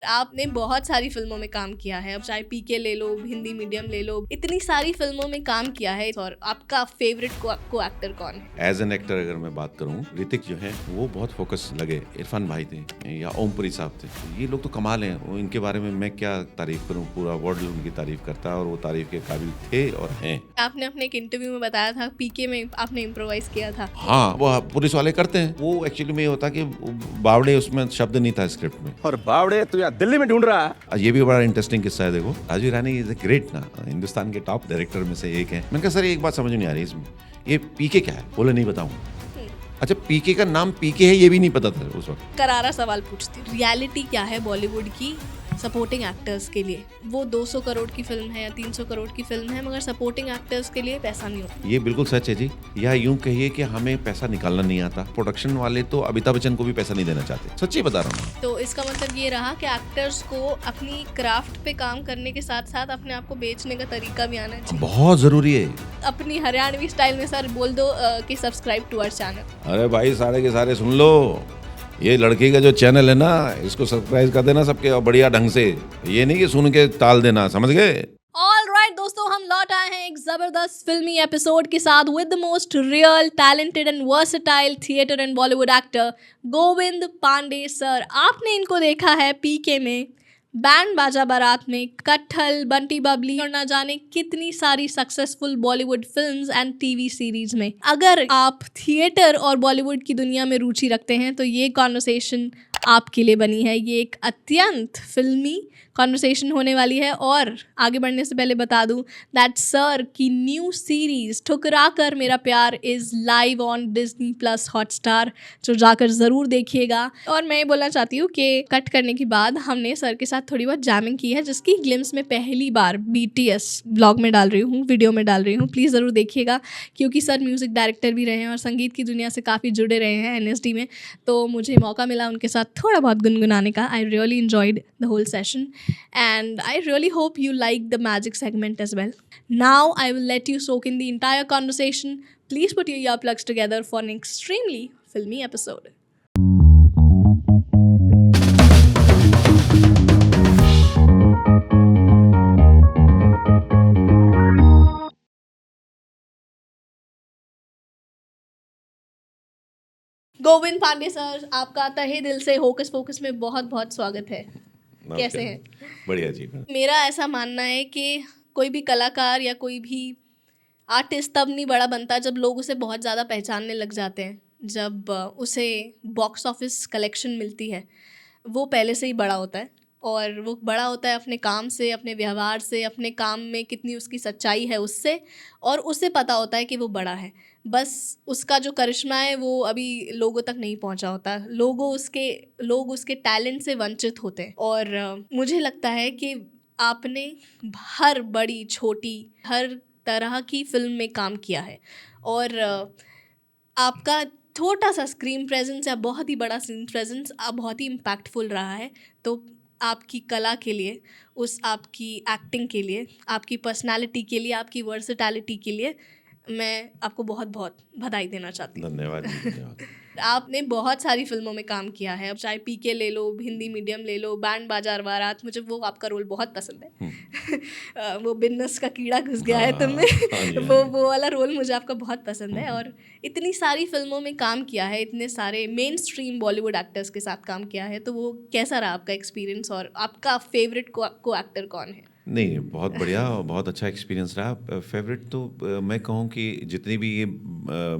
आपने बहुत सारी फ़िल्मों में काम किया है, अब चाहे पीके ले लो, हिंदी मीडियम ले लो, इतनी सारी फ़िल्मों में काम किया है और आपका फ़ेवरेट को एक्टर कौन है? एज एन एक्टर अगर मैं बात करूं, ऋतिक जो है वो बहुत फोकस लगे। इरफान भाई थे या ओमपुरी साहब थे, ये लोग तो कमाल हैं। वो इनके बारे में मैं क्या तारीफ करूं, पूरा वर्ल्ड उनकी तारीफ करता है और वो तारीफ के काबिल थे और हैं। आपने अपने एक इंटरव्यू में बताया था पीके में आपने इम्प्रोवाइज़ किया था। हाँ, वो पुलिस वाले करते हैं। वो एक्चुअली में ये होता कि बावड़े उसमें शब्द नहीं था स्क्रिप्ट में। और बावड़े तू यहाँ दिल्ली में ढूंढ रहा है। ये भी बड़ा इंटरेस्टिंग किस्सा है। देखो, राजीव ईरानी इज ए ग्रेट ना, हिंदुस्तान के टॉप डायरेक्टर में से एक है। मैंने कहा सर एक बात समझ नहीं आ रही इसमें, ये पीके क्या है? बोले नहीं बताऊंगा। अच्छा, पीके का नाम पीके है ये भी नहीं पता था उस वक्त। करारा सवाल पूछती हूँ, रियलिटी क्या है बॉलीवुड की सपोर्टिंग एक्टर्स के लिए? वो 200 करोड़ की फिल्म है या 300 करोड़ की फिल्म है, मगर सपोर्टिंग एक्टर्स के लिए पैसा नहीं होता। ये बिल्कुल सच है जी। या यूं कहिए कि हमें पैसा निकालना नहीं आता। प्रोडक्शन वाले तो अमिताभ बच्चन को भी पैसा नहीं देना चाहते, सच्ची बता रहा हूँ। तो इसका मतलब ये रहा कि एक्टर्स को अपनी क्राफ्ट पे काम करने के साथ साथ अपने आप को बेचने का तरीका भी आना चाहिए। बहुत जरूरी है। अपनी हरियाणवी स्टाइल में सर बोल दो कि सब्सक्राइब टू आवर चैनल। अरे भाई सारे के सारे सुन लो, ये लड़की का जो चैनल है ना, इसको सब्सक्राइब कर देना सबके, और बढ़िया ढंग से। ये नहीं कि सुन के टाल देना, समझ गए? ऑलराइट दोस्तों, हम लौट आए हैं एक जबरदस्त फिल्मी एपिसोड के साथ with the most real, talented and versatile theatre and Bollywood actor Govind Pande sir. आपने इनको देखा है पीके में, बैंड बाजा बारात में, कट्ठल, बंटी बबली और ना जाने कितनी सारी successful Bollywood films and TV series में। अगर आप थिएटर और बॉलीवुड की दुनिया में रुचि रखते हैं तो ये कॉन्वर्सेशन आपके लिए बनी है। ये एक अत्यंत फिल्मी कॉन्वर्सेशन होने वाली है। और आगे बढ़ने से पहले बता दूं दैट सर की न्यू सीरीज ठुकरा कर मेरा प्यार is live on Disney plus Hotstar, जो जाकर ज़रूर देखिएगा। और मैं ये बोलना चाहती हूँ कि कट करने के बाद हमने सर के साथ थोड़ी बहुत जैमिंग की है, जिसकी ग्लिम्स में पहली बार BTS ब्लॉग में डाल रही हूँ, वीडियो में डाल रही हूँ। प्लीज़ ज़रूर देखिएगा, क्योंकि सर म्यूज़िक डायरेक्टर भी रहे हैं और संगीत की दुनिया से काफ़ी जुड़े रहे हैं NSD में। तो मुझे मौका मिला उनके साथ थोड़ा बहुत गुनगुनाने का। I really enjoyed the whole session and I really hope you like the magic segment as well. Now I will let you soak in the entire conversation. Please put your earplugs together for an extremely filmy episode. Govind Pande sir, आपका तहे दिल से hocus focus में बहुत बहुत स्वागत है। कैसे हैं? बढ़िया जी। मेरा ऐसा मानना है कि कोई भी कलाकार या कोई भी आर्टिस्ट तब नहीं बड़ा बनता जब लोग उसे बहुत ज़्यादा पहचानने लग जाते हैं। जब उसे बॉक्स ऑफिस कलेक्शन मिलती है, वो पहले से ही बड़ा होता है। और वो बड़ा होता है अपने काम से, अपने व्यवहार से, अपने काम में कितनी उसकी सच्चाई है उससे, और उसे पता होता है कि वो बड़ा है। बस उसका जो करिश्मा है वो अभी लोगों तक नहीं पहुंचा होता। लोग उसके टैलेंट से वंचित होते हैं। और मुझे लगता है कि आपने हर बड़ी छोटी हर तरह की फिल्म में काम किया है, और आपका छोटा सा स्क्रीन प्रेजेंस या बहुत ही बड़ा स्क्रीन प्रेजेंस बहुत ही इम्पैक्टफुल रहा है। तो आपकी कला के लिए, उस आपकी एक्टिंग के लिए, आपकी पर्सनालिटी के लिए, आपकी वर्सेटैलिटी के लिए मैं आपको बहुत बहुत बधाई देना चाहती हूँ। धन्यवाद जी, धन्यवाद। आपने बहुत सारी फिल्मों में काम किया है, अब चाहे पीके ले लो, हिंदी मीडियम ले लो, बैंड बाजार बारात, मुझे वो आपका रोल बहुत पसंद है। वो बिन्नस का कीड़ा घुस गया है तुम में, वो वाला रोल मुझे आपका बहुत पसंद है। और इतनी सारी फिल्मों में काम किया है, इतने सारे मेन स्ट्रीम बॉलीवुड एक्टर्स के साथ काम किया है, तो वो कैसा रहा आपका एक्सपीरियंस और आपका फेवरेट को एक्टर कौन है? नहीं, बहुत बढ़िया और बहुत अच्छा एक्सपीरियंस रहा। फेवरेट तो मैं कहूँ कि जितने भी ये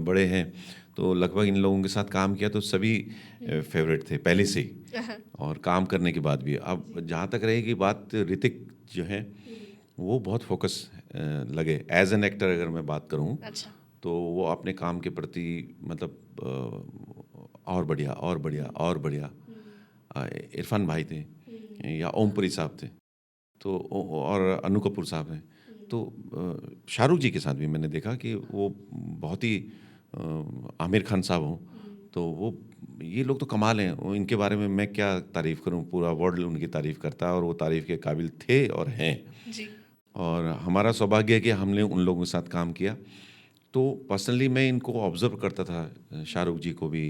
बड़े हैं, तो लगभग इन लोगों के साथ काम किया तो सभी फेवरेट थे पहले से ही, और काम करने के बाद भी। अब जहाँ तक रहेगी बात, ऋतिक जो है वो बहुत फोकस लगे। एज एन एक्टर अगर मैं बात करूँ, अच्छा। तो वो अपने काम के प्रति मतलब और बढ़िया और बढ़िया और बढ़िया। इरफान भाई थे या ओमपुरी साहब थे, तो और अनु कपूर साहब हैं। तो शाहरुख जी के साथ भी मैंने देखा कि वो बहुत ही आमिर खान साहब हों, तो वो ये लोग तो कमाल हैं। वो इनके बारे में मैं क्या तारीफ़ करूं, पूरा वर्ल्ड उनकी तारीफ़ करता है और वो तारीफ़ के काबिल थे और हैं। जी। और हमारा सौभाग्य है कि हमने उन लोगों के साथ काम किया। तो पर्सनली मैं इनको ऑब्ज़र्व करता था, शाहरुख जी को भी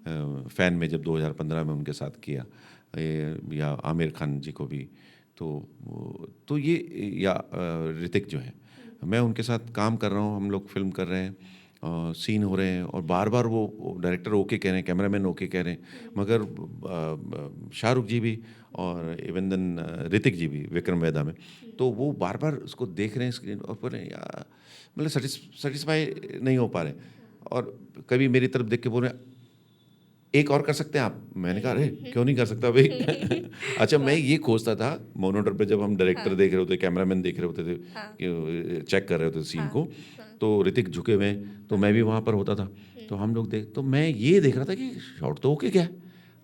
फ़ैन में जब 2015 में उनके साथ किया। या आमिर खान जी को भी, तो ये या ऋतिक जो है, मैं उनके साथ काम कर रहा हूँ, हम लोग फिल्म कर रहे हैं, सीन हो रहे हैं और बार बार वो डायरेक्टर ओके कह रहे हैं, कैमरामैन ओके कह रहे हैं, मगर शाहरुख जी भी और इवन देन ऋतिक जी भी विक्रम वेदा में, तो वो बार बार उसको देख रहे हैं स्क्रीन और बोल रहे हैं यार, मतलब सेटिस्फाई नहीं हो पा रहे, और कभी मेरी तरफ देख के बोल रहे हैं एक और कर सकते हैं आप। मैंने कहा अरे क्यों नहीं कर सकता भाई। अच्छा, मैं ये खोजता था मॉनिटर पे, जब हम डायरेक्टर देख रहे होते, कैमरामैन देख रहे होते थे, कि चेक कर रहे होते सीन को, तो ऋतिक झुके हुए हैं, तो मैं भी वहाँ पर होता था, तो हम लोग तो मैं ये देख रहा था कि शॉट तो ओके क्या है,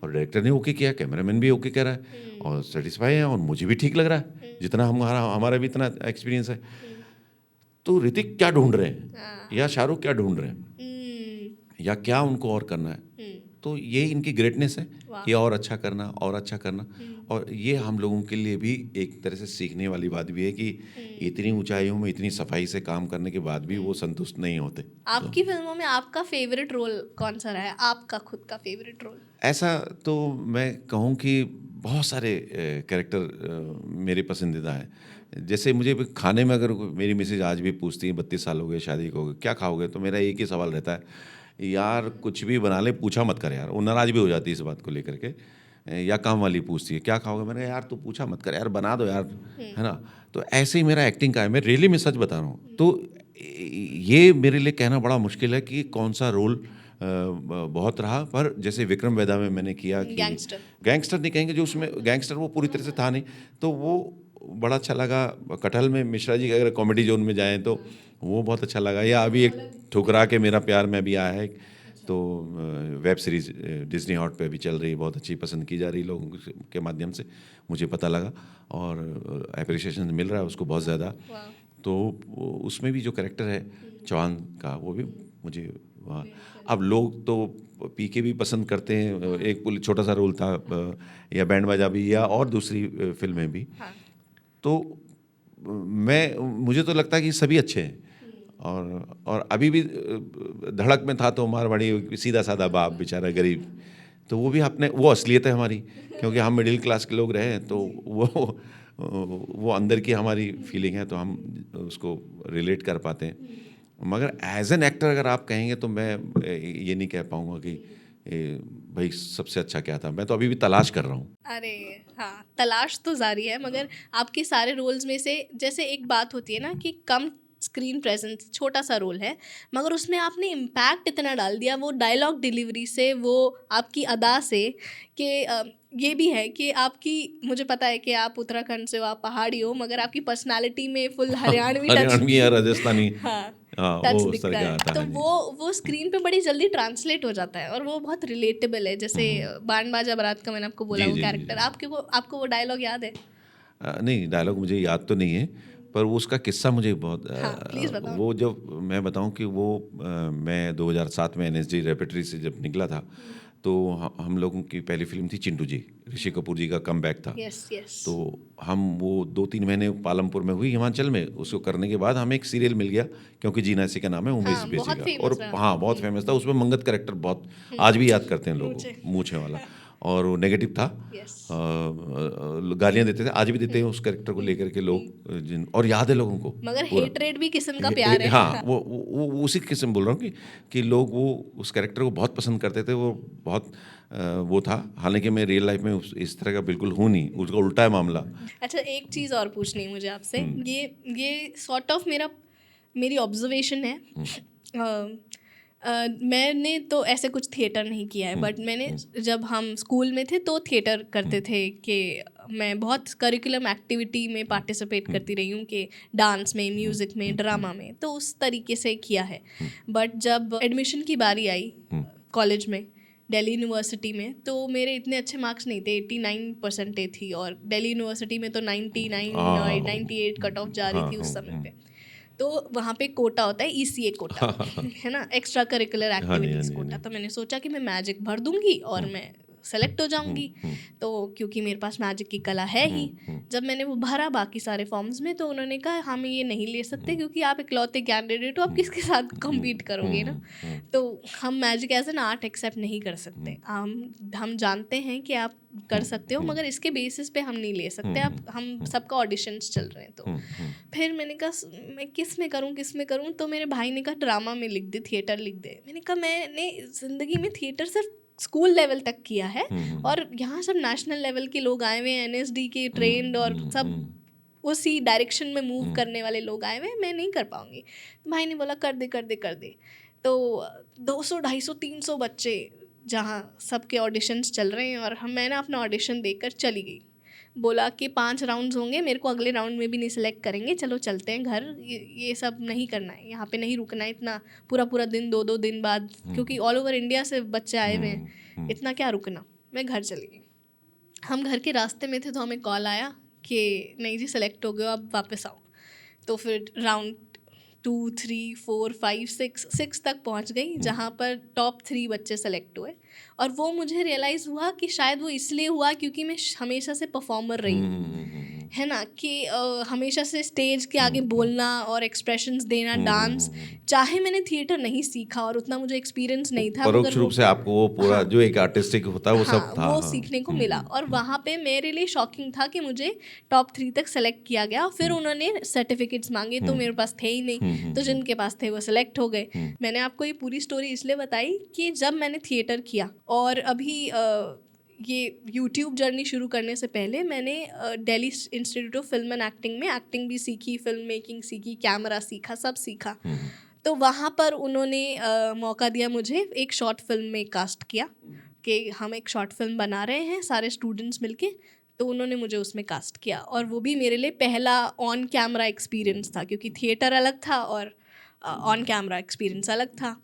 और डायरेक्टर ने ओके किया, कैमरामैन भी ओके कह रहा है, और सेटिस्फाई है, और मुझे भी ठीक लग रहा है, जितना हमारा भी इतना एक्सपीरियंस है। तो ऋतिक क्या ढूंढ रहे हैं या शाहरुख क्या ढूंढ रहे हैं, या क्या उनको और करना है, तो ये इनकी ग्रेटनेस है कि और अच्छा करना और अच्छा करना। और ये हम लोगों के लिए भी एक तरह से सीखने वाली बात भी है कि इतनी ऊंचाइयों में इतनी सफाई से काम करने के बाद भी वो संतुष्ट नहीं होते। आपकी फिल्मों में आपका फेवरेट रोल कौन सा रहा है, आपका खुद का फेवरेट रोल? ऐसा तो मैं कहूँ कि बहुत सारे कैरेक्टर मेरे पसंदीदा हैं। जैसे मुझे खाने में अगर मेरी मिसेज आज भी पूछती है, 32 साल हो गए शादी को, क्या खाओगे, तो मेरा एक ही सवाल रहता है, यार कुछ भी बना ले, पूछा मत कर यार। वो नाराज़ भी हो जाती है इस बात को लेकर के। या काम वाली पूछती है क्या खाओगे, मैंने कहा यार तू पूछा मत कर यार, बना दो यार, है ना। तो ऐसे ही मेरा एक्टिंग का है, मैं रियली में सच बता रहा हूँ। तो ये मेरे लिए कहना बड़ा मुश्किल है कि कौन सा रोल बहुत रहा, पर जैसे विक्रम वेदा में मैंने किया कि गैंगस्टर नहीं कहेंगे, जो उसमें गैंगस्टर वो पूरी तरह से था नहीं, तो वो बड़ा अच्छा लगा। कटहल में मिश्रा जी अगर कॉमेडी जोन में जाएं तो वो बहुत अच्छा लगा। या अभी एक ठुकरा के मेरा प्यार में भी आया है, तो वेब सीरीज़ डिज्नी हॉट पे अभी चल रही है, बहुत अच्छी पसंद की जा रही लोगों के माध्यम से, मुझे पता लगा, और अप्रिसिएशन मिल रहा है उसको बहुत ज़्यादा। तो उसमें भी जो कैरेक्टर है चौहान का, वो भी मुझे वहाँ, अब लोग तो पीके भी पसंद करते हैं, एक छोटा सा रोल था, या बैंड बाजा भी, या और दूसरी फिल्में भी। तो मुझे तो लगता है कि सभी अच्छे हैं, और अभी भी धड़क में था तो मारवाड़ी सीधा साधा बाप बेचारा गरीब, तो वो भी अपने, वो असलियत है हमारी, क्योंकि हम मिडिल क्लास के लोग रहे हैं, तो वो अंदर की हमारी फीलिंग है, तो हम उसको रिलेट कर पाते हैं। मगर एज एन एक्टर अगर आप कहेंगे तो मैं ये नहीं कह पाऊँगा कि भाई सबसे अच्छा क्या था। मैं तो अभी भी तलाश कर रहा हूँ। अरे हाँ, तलाश तो जारी है, मगर आपके सारे रोल्स में से जैसे एक बात होती है ना कि कम स्क्रीन प्रेजेंस, छोटा सा रोल है, मगर उसमें आपने इम्पैक्ट इतना डाल दिया, वो डायलॉग डिलीवरी से, वो आपकी अदा से, कि ये भी है कि आपकी, मुझे पता है कि आप उत्तराखंड से हो, आप पहाड़ी हो, मगर आपकी पर्सनालिटी में फुल हरियाणवी हरियाणवी या राजस्थानी टच वो दिखता है, तो वो स्क्रीन पे बड़ी जल्दी ट्रांसलेट हो जाता है, और वो बहुत रिलेटेबल है। जैसे बैंड बाजा बारात का मैंने आपको बोला, वो कैरेक्टर आपको वो डायलॉग याद है? नहीं, डायलॉग मुझे याद तो नहीं है, पर वो उसका किस्सा मुझे बहुत प्लीज़ बताओ। वो जब मैं बताऊं कि वो मैं 2007 में एनएसडी रेपेटरी से जब निकला था, तो हम लोगों की पहली फिल्म थी चिंटू जी, ऋषि कपूर जी का कमबैक था। तो हम वो 2-3 महीने पालमपुर में हुई, हिमाचल में, उसको करने के बाद हमें एक सीरियल मिल गया, क्योंकि जीना इसी का नाम है, उमेश बेसी का, और हाँ बहुत फेमस था। उसमें मंगत कैरेक्टर बहुत आज भी याद करते हैं लोग, मूछे वाला, और वो नेगेटिव था, गालियाँ देते थे, आज भी देते हैं उस कैरेक्टर को लेकर के लोग, और याद है लोगों को, मगर हेटरेट भी किस्म का प्यार है। हाँ, वो उसी किस्म बोल रहा हूँ कि लोग वो उस कैरेक्टर को बहुत पसंद करते थे, वो बहुत वो था। हालांकि मैं रियल लाइफ में इस तरह का बिल्कुल हूँ नहीं, उसका उल्टा है मामला। अच्छा, एक चीज़ और पूछनी है मुझे आपसे, ये सॉर्ट ऑफ मेरी ऑब्जर्वेशन है। मैंने तो ऐसे कुछ थिएटर नहीं किया है, बट मैंने, जब हम स्कूल में थे तो थिएटर करते थे, कि मैं बहुत करिकुलम एक्टिविटी में पार्टिसिपेट करती रही हूँ, कि डांस में, म्यूज़िक में, ड्रामा में, तो उस तरीके से किया है। बट जब एडमिशन की बारी आई कॉलेज में, दिल्ली यूनिवर्सिटी में, तो मेरे इतने अच्छे मार्क्स नहीं थे, 89% थी, और दिल्ली यूनिवर्सिटी में तो 99, 98 कट ऑफ जा रही थी उस समय पे। तो वहाँ पे कोटा होता है, ECA कोटा है ना, एक्स्ट्रा करिकुलर एक्टिविटीज़ कोटा। तो मैंने सोचा कि मैं मैजिक भर दूंगी और मैं सेलेक्ट हो जाऊंगी। तो क्योंकि मेरे पास मैजिक की कला है ही, जब मैंने वो भरा बाकी सारे फॉर्म्स में, तो उन्होंने कहा हम ये नहीं ले सकते क्योंकि आप इकलौते कैंडिडेट हो, आप किसके साथ कम्पीट करोगे ना। तो हम magic as an art accept नहीं कर सकते। हम जानते हैं कि आप कर सकते हो, मगर इसके बेसिस पे हम नहीं ले सकते। आप हम सबका ऑडिशंस चल रहे हैं। तो फिर मैंने कहा मैं किस में करूँ। तो मेरे भाई ने कहा ड्रामा में लिख दे, थिएटर लिख दे। मैंने कहा मैंने ज़िंदगी में थिएटर सिर्फ स्कूल लेवल तक किया है, और यहाँ सब नेशनल लेवल के लोग आए हुए हैं, NSD के ट्रेंड और सब उसी डायरेक्शन में मूव करने वाले लोग आए हुए हैं, मैं नहीं कर पाऊँगी। तो भाई ने बोला कर दे। तो 200 250 300 बच्चे जहाँ सबके ऑडिशंस चल रहे हैं, और मैंने अपना ऑडिशन देकर चली गई। बोला कि 5 राउंड्स होंगे, मेरे को अगले राउंड में भी नहीं सिलेक्ट करेंगे, चलो चलते हैं घर, ये सब नहीं करना है, यहाँ पे नहीं रुकना है इतना पूरा दिन, 2 दिन बाद, क्योंकि ऑल ओवर इंडिया से बच्चे आए हुए हैं, इतना क्या रुकना। मैं घर चली गई। हम घर के रास्ते में थे तो हमें कॉल आया कि नहीं जी सेलेक्ट हो गए, अब वापस आओ। तो फिर राउंड 2 3 4 5 6 तक पहुंच गई, जहाँ पर टॉप 3 बच्चे सेलेक्ट हुए। और वो मुझे रियलाइज़ हुआ कि शायद वो इसलिए हुआ क्योंकि मैं हमेशा से परफॉर्मर रही हूँ, है ना, कि हमेशा से स्टेज के आगे बोलना और एक्सप्रेशंस देना, डांस। चाहे मैंने थिएटर नहीं सीखा और उतना मुझे एक्सपीरियंस नहीं था, परोक्ष रूप से आपको वो पूरा जो एक आर्टिस्टिक होता है वो सब था, वो सीखने को मिला। और वहाँ पे मेरे लिए शॉकिंग था कि मुझे टॉप 3 तक सेलेक्ट किया गया। फिर उन्होंने सर्टिफिकेट्स मांगे, तो मेरे पास थे ही नहीं, तो जिनके पास थे वो सेलेक्ट हो गए। मैंने आपको ये पूरी स्टोरी इसलिए बताई कि जब मैंने थिएटर किया, और अभी ये यूट्यूब जर्नी शुरू करने से पहले मैंने Delhi institute of film and acting में एक्टिंग भी सीखी, फिल्म मेकिंग सीखी, कैमरा सीखा, सब सीखा। तो वहाँ पर उन्होंने मौका दिया मुझे, एक शॉर्ट फिल्म में कास्ट किया कि हम एक शॉर्ट फिल्म बना रहे हैं सारे स्टूडेंट्स मिलके। तो उन्होंने मुझे उसमें कास्ट किया, और वो भी मेरे लिए पहला ऑन कैमरा एक्सपीरियंस था, क्योंकि थिएटर अलग था और ऑन कैमरा एक्सपीरियंस अलग था।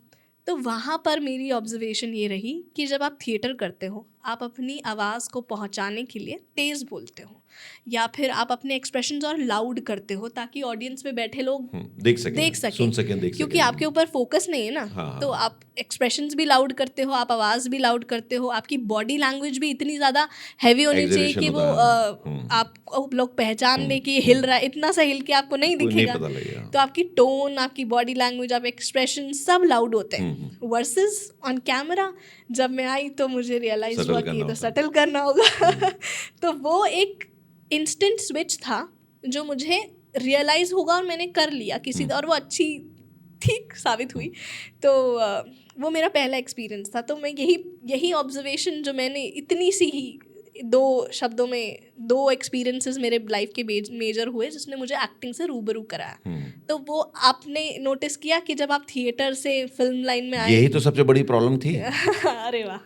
तो वहाँ पर मेरी ऑब्जर्वेशन ये रही कि जब आप थिएटर करते हो, आप अपनी आवाज़ को पहुँचाने के लिए तेज़ बोलते हो, या फिर आप अपने एक्सप्रेशंस और लाउड करते हो ताकि ऑडियंस में बैठे लोग देख सकें, सुन सकें, देख क्योंकि आपके ऊपर फोकस नहीं है ना। हाँ। तो आप एक्सप्रेशंस भी लाउड करते हो, आप आवाज़ भी लाउड करते हो, आपकी बॉडी लैंग्वेज भी इतनी ज़्यादा हैवी होनी चाहिए कि वो आप लोग पहचान लें कि हिल रहा है, इतना सा हिल के आपको नहीं दिखेगा। तो आपकी टोन, आपकी बॉडी लैंग्वेज, आप एक्सप्रेशन सब लाउड होते हैं। वर्सेस ऑन कैमरा जब मैं आई तो मुझे रियलाइज हुआ कि ये तो सटल करना होगा। तो वो एक इंस्टेंट स्विच था जो मुझे रियलाइज़ होगा, और मैंने कर लिया किसी, और वो अच्छी ठीक साबित हुई। तो वो मेरा पहला एक्सपीरियंस था। तो मैं यही ऑब्जर्वेशन जो मैंने इतनी सी ही 2 शब्दों में 2 एक्सपीरियंसेस मेरे लाइफ के मेजर हुए जिसने मुझे एक्टिंग से रूबरू कराया। तो वो आपने नोटिस किया कि जब आप थिएटर से फिल्म लाइन में आए, यही तो सबसे बड़ी प्रॉब्लम थी। अरे वाह।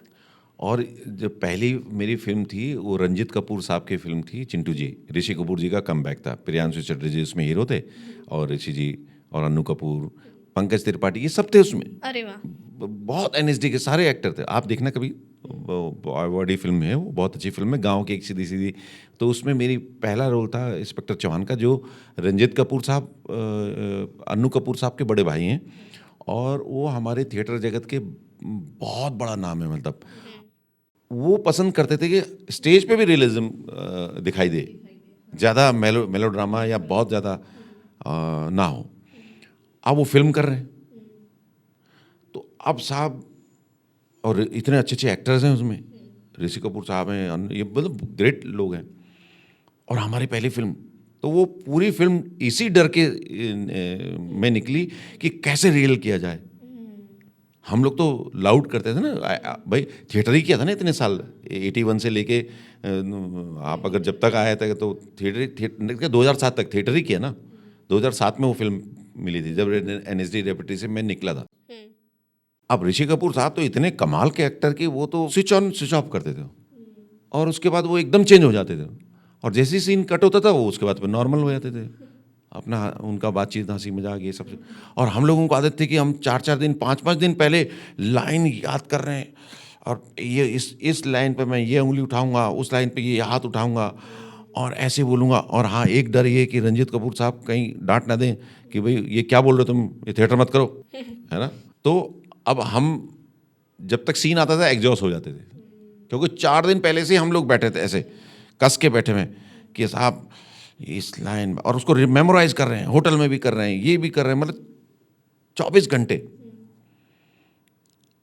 और जब पहली मेरी फिल्म थी वो रंजीत कपूर साहब की फिल्म थी चिंटू जी, ऋषि कपूर जी का कमबैक था। प्रियांशु चटर्जी उसमें हीरो थे, और ऋषि जी और अन्नू कपूर, पंकज त्रिपाठी, ये सब थे उसमें। अरे वाह। बहुत NSD के सारे एक्टर थे, आप देखना कभी, बॉडी फिल्म है वो, बहुत अच्छी फिल्म है, गांव की एक सीधी। तो उसमें मेरी पहला रोल था इंस्पेक्टर चौहान का, जो रंजीत कपूर साहब अन्नू कपूर साहब के बड़े भाई हैं, और वो हमारे थिएटर जगत के बहुत बड़ा नाम है। मतलब वो पसंद करते थे कि स्टेज पे भी रियलिज्म दिखाई दे, ज़्यादा मेलोड्रामा या बहुत ज़्यादा ना हो। अब वो फिल्म कर रहे हैं, तो अब साहब, और इतने अच्छे एक्टर्स हैं उसमें, ऋषि कपूर साहब हैं, ये मतलब ग्रेट लोग हैं, और हमारी पहली फिल्म। तो वो पूरी फिल्म इसी डर के में निकली कि कैसे रियल किया जाए। हम लोग तो लाउड करते थे ना भाई, थिएटर ही किया था ना इतने साल, 81 से लेके आप अगर जब तक आए थे तो थिएटर 2007 तक थिएटर ही किया ना। 2007 में वो फिल्म मिली थी जब NSD रेपेटरी से मैं निकला था। अब ऋषि कपूर साहब तो इतने कमाल के एक्टर कि वो तो स्विच ऑन स्विच ऑफ करते थे, और उसके बाद वो एकदम चेंज हो जाते थे, और जैसे ही सीन कट होता था वो उसके बाद नॉर्मल हो जाते थे, अपना उनका बातचीत, हंसी मजाक, ये सब। और हम लोगों को आदत थी कि हम 4-4 दिन 5-5 दिन पहले लाइन याद कर रहे हैं, और ये इस लाइन पे मैं ये उंगली उठाऊंगा, उस लाइन पे ये हाथ उठाऊंगा, और ऐसे बोलूँगा। और हाँ, एक डर ये कि रंजीत कपूर साहब कहीं डांट ना दें कि भाई ये क्या बोल रहे हो तुम, ये थिएटर मत करो, है ना। तो अब हम जब तक सीन आता था एग्जॉस्ट हो जाते थे, क्योंकि 4 दिन पहले से हम लोग बैठे थे ऐसे कस के बैठे हुए कि साहब इस लाइन और उसको मेमोराइज कर रहे हैं, होटल में भी कर रहे हैं, ये भी कर रहे हैं, मतलब 24 घंटे।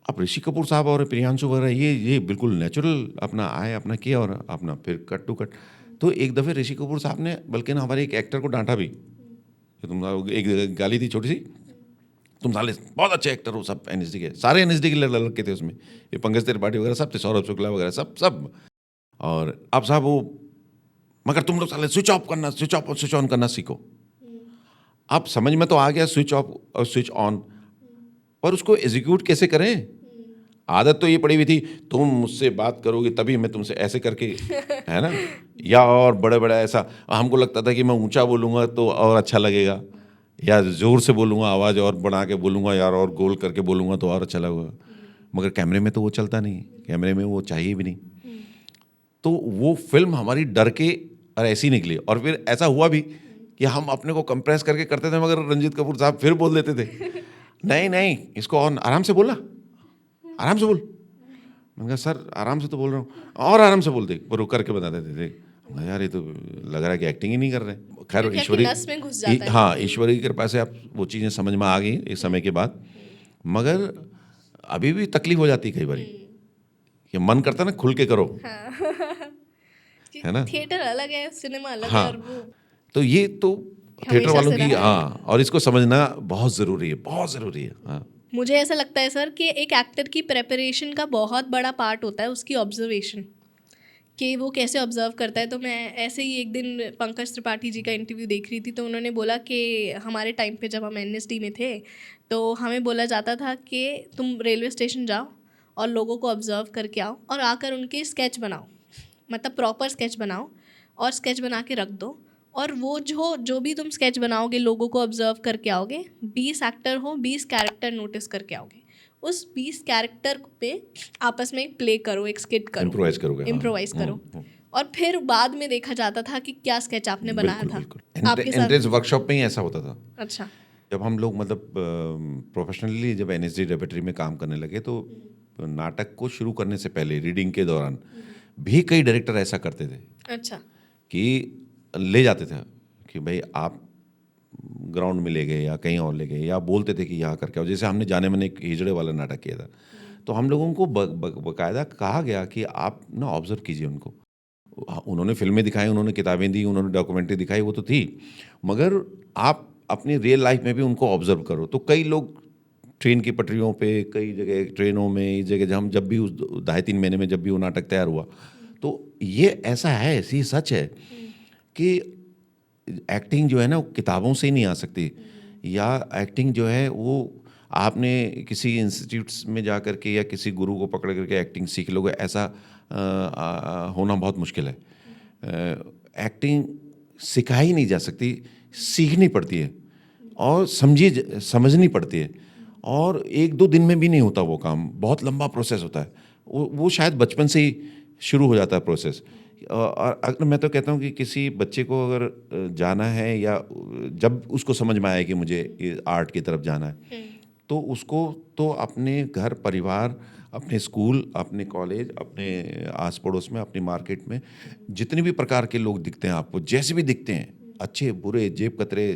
अब ऋषि कपूर साहब और प्रियांशु वगैरह ये बिल्कुल नेचुरल अपना आए, अपना किया और अपना फिर कट टू कट। तो एक दफ़े ऋषि कपूर साहब ने बल्कि ना हमारे एक एक्टर को डांटा भी कि तुम, एक गाली थी छोटी सी, तुम साले बहुत अच्छे एक्टर हो, सब एनएसडी के, सारे एनएसडी के लड़के थे उसमें, ये पंकज त्रिपाठी वगैरह सब थे, सौरभ शुक्ला वगैरह सब। और अब साहब वो, मगर तुम लोग साले स्विच ऑफ करना, स्विच ऑफ और स्विच ऑन करना सीखो। अब समझ में तो आ गया स्विच ऑफ और स्विच ऑन, पर उसको एग्जीक्यूट कैसे करें? आदत तो ये पड़ी हुई थी, तुम मुझसे बात करोगे तभी मैं तुमसे ऐसे करके, है ना, या और बड़े बड़ा ऐसा। हमको लगता था कि मैं ऊंचा बोलूँगा तो और अच्छा लगेगा, या ज़ोर से बोलूँगा, आवाज़ और बढ़ा के बोलूँगा यार, और गोल करके बोलूँगा तो और अच्छा लगेगा। मगर कैमरे में तो वो चलता नहीं, कैमरे में वो चाहिए भी नहीं। तो वो फिल्म हमारी डर के और ऐसी निकली। और फिर ऐसा हुआ भी कि हम अपने को कंप्रेस करके करते थे, मगर रंजीत कपूर साहब फिर बोल देते थे, नहीं इसको और आराम से बोलना, आराम से बोल। मैंने कहा सर आराम से तो बोल रहा हूँ, और आराम से बोल दे, वो रुक करके बता देते थे। यार ये तो लग रहा है कि एक्टिंग ही नहीं कर रहे। खैर ईश्वरी, हाँ ईश्वरी की कृपा से आप वो चीज़ें समझ में आ गई एक समय के बाद, मगर अभी भी तकलीफ हो जाती है कई बार कि मन करता ना खुल के करो, है ना। थिएटर अलग है, सिनेमा अलग हाँ, है, और वो तो ये तो थिएटर वालों की, हाँ, और इसको समझना बहुत ज़रूरी है, बहुत ज़रूरी है। हाँ, मुझे ऐसा लगता है सर कि एक एक्टर की प्रेपरेशन का बहुत बड़ा पार्ट होता है उसकी ऑब्जर्वेशन, कि वो कैसे ऑब्जर्व करता है। तो मैं ऐसे ही एक दिन पंकज त्रिपाठी जी का इंटरव्यू देख रही थी, तो उन्होंने बोला कि हमारे टाइम पे जब हम एनएसडी में थे तो हमें बोला जाता था कि तुम रेलवे स्टेशन जाओ और लोगों को ऑब्जर्व करके आओ और आकर उनके स्केच बनाओ, मतलब प्रॉपर स्केच बनाओ और स्केच बना के रख दो। और वो जो भी तुम स्केच बनाओगे लोगों को ऑब्जर्व करके आओगे, 20 एक्टर हो 20 कैरेक्टर नोटिस करके आओगे, उस 20 कैरेक्टर पे आपस में एक प्ले करो, एक स्किट करो, इम्प्रोवाइज करो। और फिर बाद में देखा जाता था कि क्या स्केच आपने बनाया था। आपके साथ एंट्रेंस वर्कशॉप में ही ऐसा होता था। अच्छा, जब हम लोग मतलब प्रोफेशनली जब एनएसडी लेबोरेटरी में काम करने लगे, तो नाटक को शुरू करने से पहले रीडिंग के दौरान भी कई डायरेक्टर ऐसा करते थे। अच्छा, कि ले जाते थे कि भाई आप ग्राउंड में ले गए या कहीं और ले गए, या बोलते थे कि यहाँ करके आओ। जैसे हमने जाने मन एक हिजड़े वाला नाटक किया था, तो हम लोगों को बाकायदा कहा गया कि आप ना ऑब्जर्व कीजिए उनको। उन्होंने फिल्में दिखाई, उन्होंने किताबें दी, उन्होंने डॉक्यूमेंट्री दिखाई, वो तो थी, मगर आप अपनी रियल लाइफ में भी उनको ऑब्जर्व करो। तो कई लोग ट्रेन की पटरियों पे, कई जगह ट्रेनों में, इस जगह हम जब भी उस 2.5-3 महीने में जब भी वो नाटक तैयार हुआ, तो ये ऐसा है, ऐसी सच है कि एक्टिंग जो है ना वो किताबों से ही नहीं आ सकती, या एक्टिंग जो है वो आपने किसी इंस्टीट्यूट्स में जा कर के या किसी गुरु को पकड़ करके एक्टिंग सीख लोगे, ऐसा होना बहुत मुश्किल है। एक्टिंग सिखाई नहीं जा सकती, सीखनी पड़ती है और समझनी पड़ती है, और 1-2 दिन में भी नहीं होता वो काम, बहुत लंबा प्रोसेस होता है। वो शायद बचपन से ही शुरू हो जाता है प्रोसेस। और अगर मैं तो कहता हूँ कि किसी बच्चे को अगर जाना है, या जब उसको समझ में आए कि मुझे आर्ट की तरफ जाना है, तो उसको तो अपने घर परिवार, अपने स्कूल, अपने कॉलेज, अपने आस पड़ोस में, अपनी मार्केट में जितने भी प्रकार के लोग दिखते हैं आपको, जैसे भी दिखते हैं, अच्छे बुरे, जेब कतरे,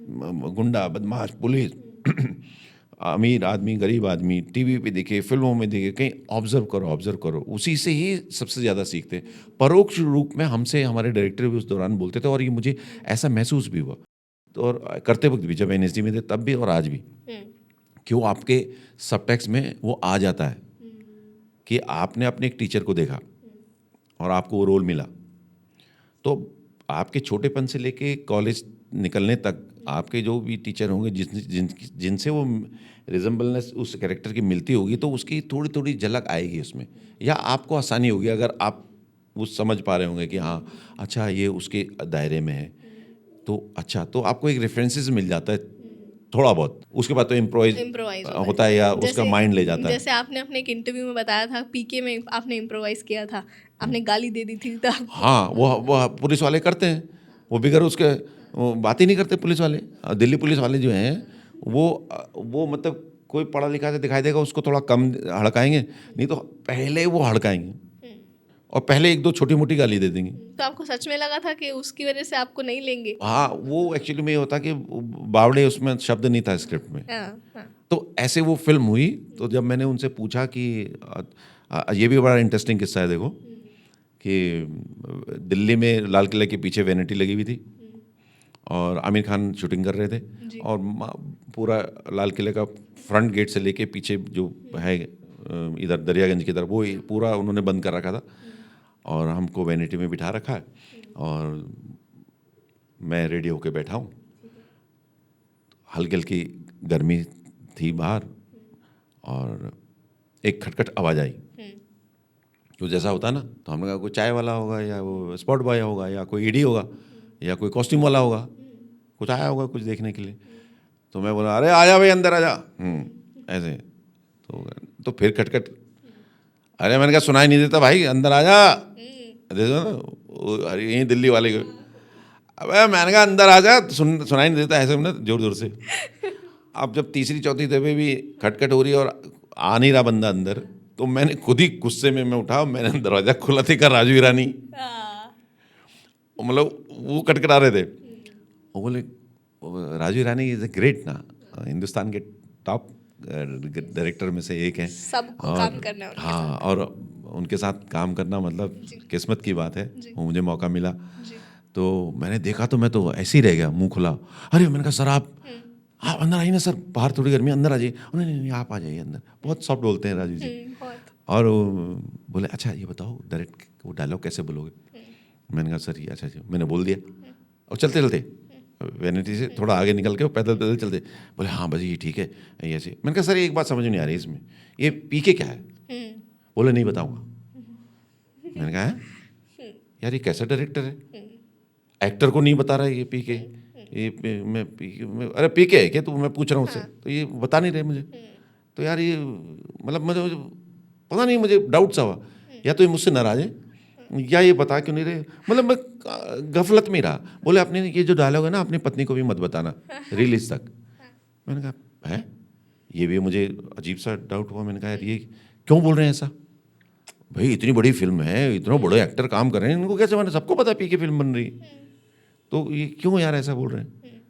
गुंडा, बदमाश, पुलिस, अमीर आदमी, गरीब आदमी, टीवी पे दिखे, फिल्मों में दिखे, कहीं ऑब्जर्व करो, उसी से ही सबसे ज़्यादा सीखते हैं। परोक्ष रूप में हमसे हमारे डायरेक्टर भी उस दौरान बोलते थे, और ये मुझे ऐसा महसूस भी हुआ, तो और करते वक्त भी, जब एनएसडी में थे तब भी और आज भी, कि वो आपके सबटेक्स्ट में वो आ जाता है कि आपने अपने एक टीचर को देखा और आपको वो रोल मिला, तो आपके छोटेपन से लेके कॉलेज निकलने तक आपके जो भी टीचर होंगे जिनसे वो रिजेंबलनेस उस कैरेक्टर की मिलती होगी, तो उसकी थोड़ी थोड़ी झलक आएगी उसमें, या आपको आसानी होगी अगर आप वो समझ पा रहे होंगे कि हाँ अच्छा ये उसके दायरे में है, तो अच्छा, तो आपको एक रेफरेंसेस मिल जाता है थोड़ा बहुत। उसके बाद तो इम्प्रोवाइज होता है, या उसका माइंड ले जाता है। जैसे आपने अपने एक इंटरव्यू में बताया था, पीके में आपने इम्प्रोवाइज किया था, आपने गाली दे दी थी तब। हाँ, वो पुलिस वाले करते हैं, वो बिगर उसके वो बात ही नहीं करते पुलिस वाले। दिल्ली पुलिस वाले जो हैं वो मतलब कोई पढ़ा लिखा से दिखाई देगा उसको थोड़ा कम हड़काएंगे, नहीं तो पहले वो हड़काएंगे। और पहले एक दो छोटी मोटी गाली दे देंगी। तो आपको सच में लगा था कि उसकी वजह से आपको नहीं लेंगे? हाँ, वो एक्चुअली में ये होता कि बावड़े उसमें शब्द नहीं था स्क्रिप्ट में। हाँ। तो ऐसे वो फिल्म हुई। तो जब मैंने उनसे पूछा कि ये भी बड़ा इंटरेस्टिंग किस्सा है, देखो कि दिल्ली में लाल किले के पीछे वैनिटी लगी हुई थी और आमिर खान शूटिंग कर रहे थे और पूरा लाल किले का फ्रंट गेट से लेके पीछे जो है इधर दरियागंज की तरफ वो पूरा उन्होंने बंद कर रखा था और हमको वैनिटी में बिठा रखा है और मैं रेडी होके बैठा हूँ। हल्की हल्की गर्मी थी बाहर और एक खटखट आवाज़ आई। तो जैसा होता ना, तो हमने कहा कोई चाय वाला होगा या वो स्पॉट बॉय होगा या कोई ईडी होगा या कोई कॉस्ट्यूम वाला होगा, कुछ आया होगा कुछ देखने के लिए। तो मैं बोला, अरे आजा भाई अंदर आजा, ऐसे। तो फिर खटखट, अरे मैंने कहा सुनाई नहीं देता भाई, अंदर आजा, देखो ना, अरे यहीं दिल्ली वाले को, अबे मैंने कहा अंदर आजा, सुनाई नहीं देता, ऐसे मैंने जोर जोर से। अब जब तीसरी चौथी दफे भी खटखट हो रही है और आ नहीं रहा बंदा अंदर, तो मैंने खुद ही गुस्से में मैं उठा, मैंने दरवाजा खुला देखा राजू ईरानी, मतलब वो खटखटा रहे थे। वो बोले राजू ईरानी इज ए ग्रेट ना, हिंदुस्तान के टॉप डायरेक्टर में से एक हैं, सबको काम करना है उनके हाँ, और उनके साथ काम करना मतलब किस्मत की बात है। वो मुझे मौका मिला तो मैंने देखा तो मैं तो ऐसे ही रह गया, मुंह खुला। अरे मैंने कहा सर आप अंदर आइए ना सर, बाहर थोड़ी गर्मी, अंदर आ जाइए। नहीं आप आ जाइए अंदर, बहुत सॉफ्ट बोलते हैं राजू जी। और बोले अच्छा ये बताओ डायरेक्ट वो डायलॉग कैसे बोलोगे? मैंने कहा सर ये अच्छा जी, मैंने बोल दिया। और चलते चलते वैनिटी से थोड़ा आगे निकल के पैदल पैदल चलते, बोले हाँ बस ये ठीक है ये ऐसे। मैंने कहा सर एक बात समझ नहीं आ रही इसमें, ये पीके क्या है? बोले नहीं बताऊंगा। मैंने कहा है यार ये कैसा डायरेक्टर है, एक्टर को नहीं बता रहा है ये पीके, ये मैं पीके, अरे पीके है क्या? तो मैं पूछ रहा हूँ उससे, तो ये बता नहीं रहे मुझे। तो यार ये मतलब मुझे पता नहीं, मुझे डाउट सा हुआ, या तो ये मुझसे नाराज है या ये बता क्यों नहीं रहे, मतलब मैं गफलत में रहा। बोले अपने ये जो डायलॉग है ना अपनी पत्नी को भी मत बताना रिलीज तक। मैंने कहा है, ये भी मुझे अजीब सा डाउट हुआ। मैंने कहा यार ये क्यों बोल रहे हैं ऐसा? भाई इतनी बड़ी फिल्म है, इतने बड़े एक्टर काम कर रहे हैं, इनको कैसे माने? सबको पता पीके फिल्म बन रही है, तो ये क्यों यार ऐसा बोल रहे हैं?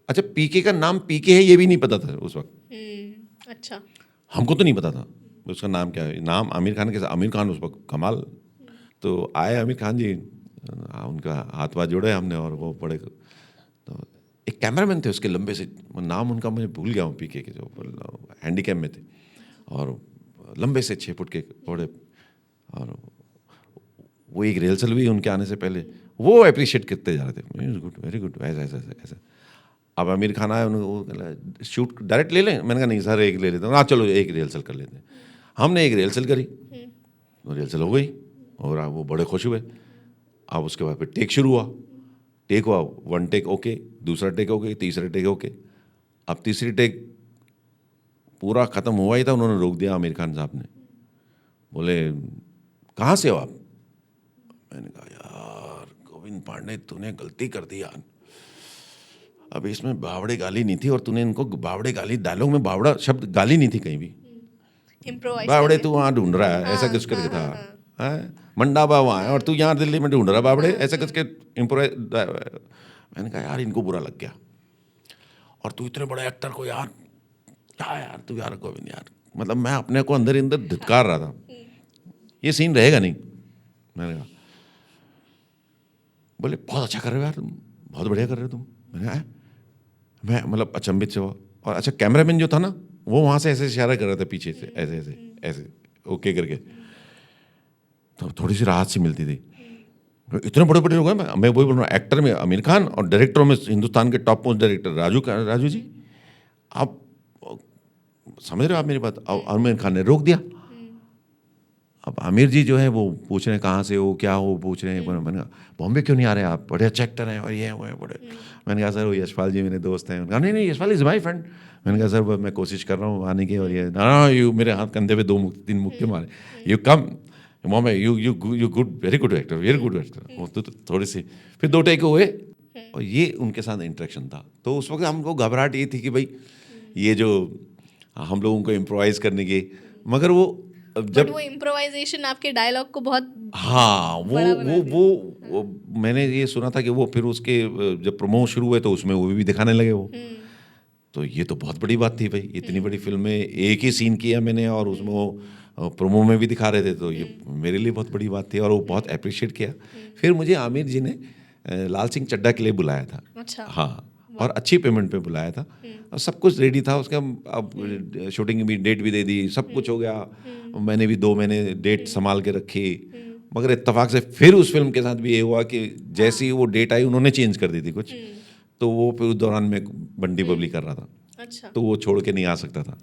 अच्छा पीके का नाम पीके है ये भी नहीं पता था उस वक्त। अच्छा, हमको तो नहीं पता था उसका नाम क्या है। नाम आमिर खान के साथ, आमिर खान उस वक्त कमाल। तो आए आमिर खान जी, उनका हाथ वाथ जोड़े हमने और वो बड़े, तो एक कैमरामैन थे उसके लंबे से, नाम उनका मुझे भूल गया हूँ, पीके के जो हैंडीकैम में थे और लंबे से 6 फुट के बड़े, और वो एक रिहर्सल हुई उनके आने से पहले, वो अप्रिशिएट करते जा रहे थे, गुड वेरी गुड, ऐसा ऐसा ऐसा। अब आमिर खान आए, उनको शूट डायरेक्ट ले लें? मैंने कहा नहीं सर एक ले लेते हैं। हाँ चलो एक रिहर्सल कर लेते हैं। हमने एक रिहर्सल करी, रिहर्सल हो गई और वो बड़े खुश हुए। अब उसके बाद फिर टेक शुरू हुआ, टेक हुआ, 1 टेक ओके, दूसरा टेक ओके, तीसरा टेक ओके। अब तीसरी टेक पूरा ख़त्म हुआ ही था, उन्होंने रोक दिया आमिर खान साहब ने, बोले कहाँ से हो आप? मैंने कहा यार गोविंद पांडे तूने गलती कर दी यार, अब इसमें बावड़े गाली नहीं थी और तूने इनको बावड़े गाली, डायलॉग में बावड़ा शब्द गाली नहीं थी कहीं भी। बावड़े तू वहाँ ढूंढ रहा है ऐसा कुछ करके था, मंडाबा वहाँ है और तू यहाँ दिल्ली में ढूंढ रहा बावड़े, ऐसा करके इम्प्रोवाइज। मैंने कहा यार इनको बुरा लग गया, और तू इतने बड़े एक्टर को यार क्या यार तू यार गोविंद यार, मतलब मैं अपने को अंदर अंदर धिक्कार रहा था, ये सीन रहेगा नहीं। मैंने कहा, बोले बहुत अच्छा कर रहे हो यार तुम, बहुत बढ़िया कर रहे हो तुम। मैंने कहा मैं मतलब अचंभित से हुआ। और अच्छा कैमरामैन जो था ना वो वहाँ से ऐसे इशारा कर रहा था पीछे से, ऐसे ऐसे ऐसे ओके करके, तो थोड़ी सी राहत सी मिलती थी। इतने बड़े बड़े लोग हैं, मैं वही बोल रहा हूँ, एक्टर में आमिर खान और डायरेक्टरों में हिंदुस्तान के top most director Raju ji. आप समझ रहे हो आप मेरी बात? आमिर खान ने रोक दिया। अब आमिर जी जो है वो पूछ रहे हैं कहाँ से हो, क्या हो, पूछ रहे हैं। मैंने कहा बॉम्बे क्यों नहीं आ रहे आप, बड़े अच्छे एक्टर हैं और ये हैं वो हैं बड़े। मैंने कहा सर वो यशपाल जी मेरे दोस्त हैं। उन्होंने कहा नहीं यशपाल इज़ माय फ्रेंड। मैंने कहा सर मैं कोशिश कर रहा हूँ आने की, और ये ना यू मेरे हाथ कंधे पे 2-3 मुक्के मारे, you come mom, you good, very good actor, very good actor. वो तो थोड़ी सी फिर 2 टेक हुए और ये उनके साथ इंटरेक्शन था। तो उस वक्त हमको घबराहट ये थी कि भाई ये जो हम लोगों को इम्प्रोवाइज़ करने की, मगर वो अब बट वो इम्प्रोवाइजेशन आपके डायलॉग को बहुत हाँ बड़ा बना वो मैंने ये सुना था कि वो फिर उसके जब प्रोमो शुरू हुए तो उसमें वो भी दिखाने लगे वो। तो ये तो बहुत बड़ी बात थी भाई, इतनी बड़ी फिल्म में एक ही सीन किया मैंने और उसमें वो प्रोमो में भी दिखा रहे थे, तो ये मेरे लिए बहुत बड़ी बात थी और वो बहुत अप्रिशिएट किया। फिर मुझे आमिर जी ने लाल सिंह चड्ढा के लिए बुलाया था। अच्छा। हाँ, और अच्छी पेमेंट पे बुलाया था और सब कुछ रेडी था उसका। अब शूटिंग भी डेट भी दे दी, सब कुछ हो गया। मैंने भी 2 महीने डेट संभाल के रखी, मगर इत्तेफाक से फिर उस फिल्म के साथ भी ये हुआ कि जैसे ही वो डेट आई उन्होंने चेंज कर दी थी कुछ, तो वो फिर उस दौरान में बंटी बबली कर रहा था, अच्छा। तो वो छोड़ के नहीं आ सकता था,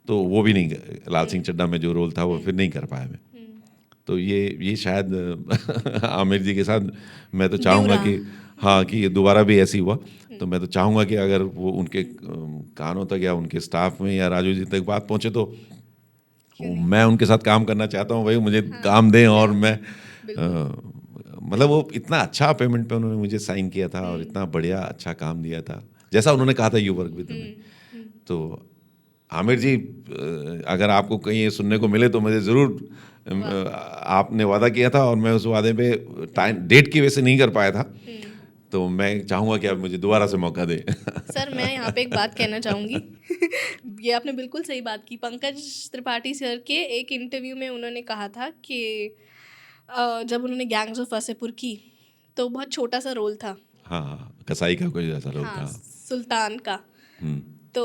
तो वो भी नहीं, लाल सिंह चड्ढा में जो रोल था वो फिर नहीं कर पाया मैं। तो ये शायद आमिर जी के साथ मैं तो चाहूँगा कि हाँ कि ये दोबारा भी ऐसी हुआ, तो मैं तो चाहूँगा कि अगर वो उनके कानों तक या उनके स्टाफ में या राजू जी तक बात पहुँचे तो मैं उनके साथ काम करना चाहता हूँ भाई, मुझे काम दें। और मैं मतलब वो इतना अच्छा पेमेंट पे उन्होंने मुझे साइन किया था और इतना बढ़िया अच्छा काम दिया था जैसा उन्होंने कहा था, यू वर्क विद मी। तो आमिर जी, अगर आपको कहीं ये सुनने को मिले तो मुझे ज़रूर, आपने वादा किया था और मैं उस वादे पे टाइम डेट की वजह से नहीं कर पाया था, तो मैं चाहूँगा कि आप मुझे दोबारा से मौका दें। सर मैं यहाँ पे एक बात कहना चाहूँगी ये आपने बिल्कुल सही बात की। पंकज त्रिपाठी सर के एक इंटरव्यू में उन्होंने कहा था कि जब उन्होंने गैंग्स ऑफ वासेपुर की तो बहुत छोटा सा रोल था। हाँ, कसाई का कोई ऐसा रोल हाँ, था। सुल्तान का। तो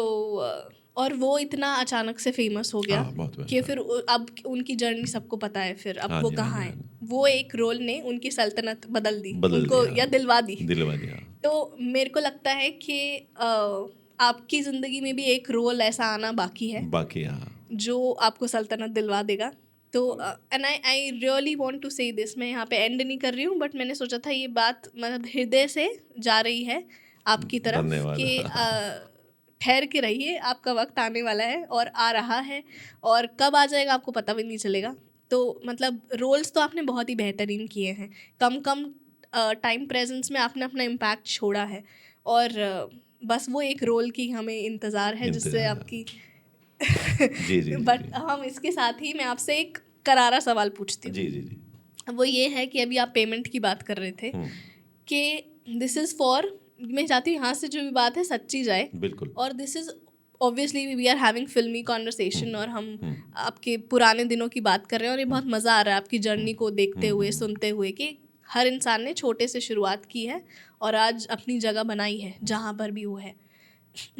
और वो इतना अचानक से फेमस हो गया हाँ, बहुत कि फिर अब उनकी जर्नी सबको पता है, फिर अब हाँ वो जी, कहाँ हाँ है। जी, वो एक रोल ने उनकी सल्तनत बदल दी, बदल उनको दिया। या दिलवा दी। दिलवा दिया। तो मेरे को लगता है कि आपकी ज़िंदगी में भी एक रोल ऐसा आना बाकी है बाकी हाँ, जो आपको सल्तनत दिलवा देगा। तो and I really want to say this, मैं यहाँ पे एंड नहीं कर रही हूँ, बट मैंने सोचा था ये बात मतलब हृदय से जा रही है आपकी तरफ धन्यवाद। कि ठहर के रहिए, आपका वक्त आने वाला है और आ रहा है, और कब आ जाएगा आपको पता भी नहीं चलेगा। तो मतलब रोल्स तो आपने बहुत ही बेहतरीन किए हैं, कम कम टाइम प्रेजेंस में आपने अपना इम्पैक्ट छोड़ा है, और बस वो एक रोल की हमें इंतज़ार है जिससे इंतज़ार। आपकी जी, जी, बट जी। हम इसके साथ ही मैं आपसे एक करारा सवाल पूछती हूँ। जी, जी, जी। वो ये है कि अभी आप पेमेंट की बात कर रहे थे कि दिस इज़ फॉर, मैं चाहती हूँ यहाँ से जो भी बात है सच्ची जाए, बिल्कुल। और this is obviously we are having filmy conversation, और हम आपके पुराने दिनों की बात कर रहे हैं, और ये बहुत मज़ा आ रहा है आपकी जर्नी को देखते हुए, सुनते हुए कि हर इंसान ने छोटे से शुरुआत की है और आज अपनी जगह बनाई है जहाँ पर भी वो है।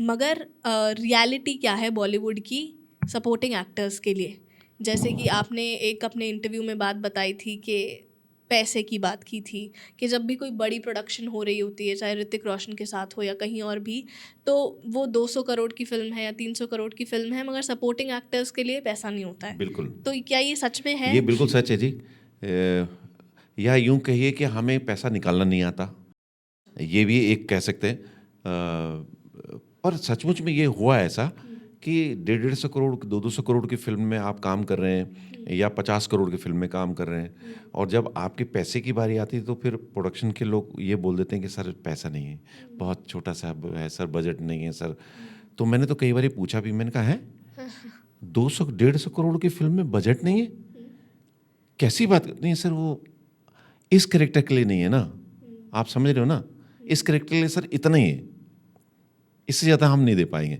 मगर रियलिटी क्या है बॉलीवुड की सपोर्टिंग एक्टर्स के लिए? जैसे कि आपने एक अपने इंटरव्यू में बात बताई थी कि पैसे की बात की थी कि जब भी कोई बड़ी प्रोडक्शन हो रही होती है, चाहे ऋतिक रोशन के साथ हो या कहीं और भी, तो वो 200 करोड़ की फिल्म है या 300 करोड़ की फिल्म है, मगर सपोर्टिंग एक्टर्स के लिए पैसा नहीं होता है। बिल्कुल। तो क्या ये सच में है? ये बिल्कुल सच है जी। या यूँ कहिए कि हमें पैसा निकालना नहीं आता, ये भी एक कह सकते हैं। पर सचमुच में ये हुआ ऐसा कि 150 करोड़ 200 करोड़ की फिल्म में आप काम कर रहे हैं या 50 करोड़ की फिल्म में काम कर रहे हैं, और जब आपके पैसे की बारी आती है तो फिर प्रोडक्शन के लोग ये बोल देते हैं कि सर पैसा नहीं है, बहुत छोटा सा है सर, बजट नहीं है सर। तो मैंने तो कई बार पूछा भी, मैंने कहा है 150 करोड़ की फिल्म में बजट नहीं है, कैसी बात नहीं है सर, वो इस कैरेक्टर के लिए नहीं है ना, आप समझ रहे हो ना, इस कैरेक्टर के लिए सर इतना ही है, इससे ज़्यादा हम नहीं दे पाएंगे।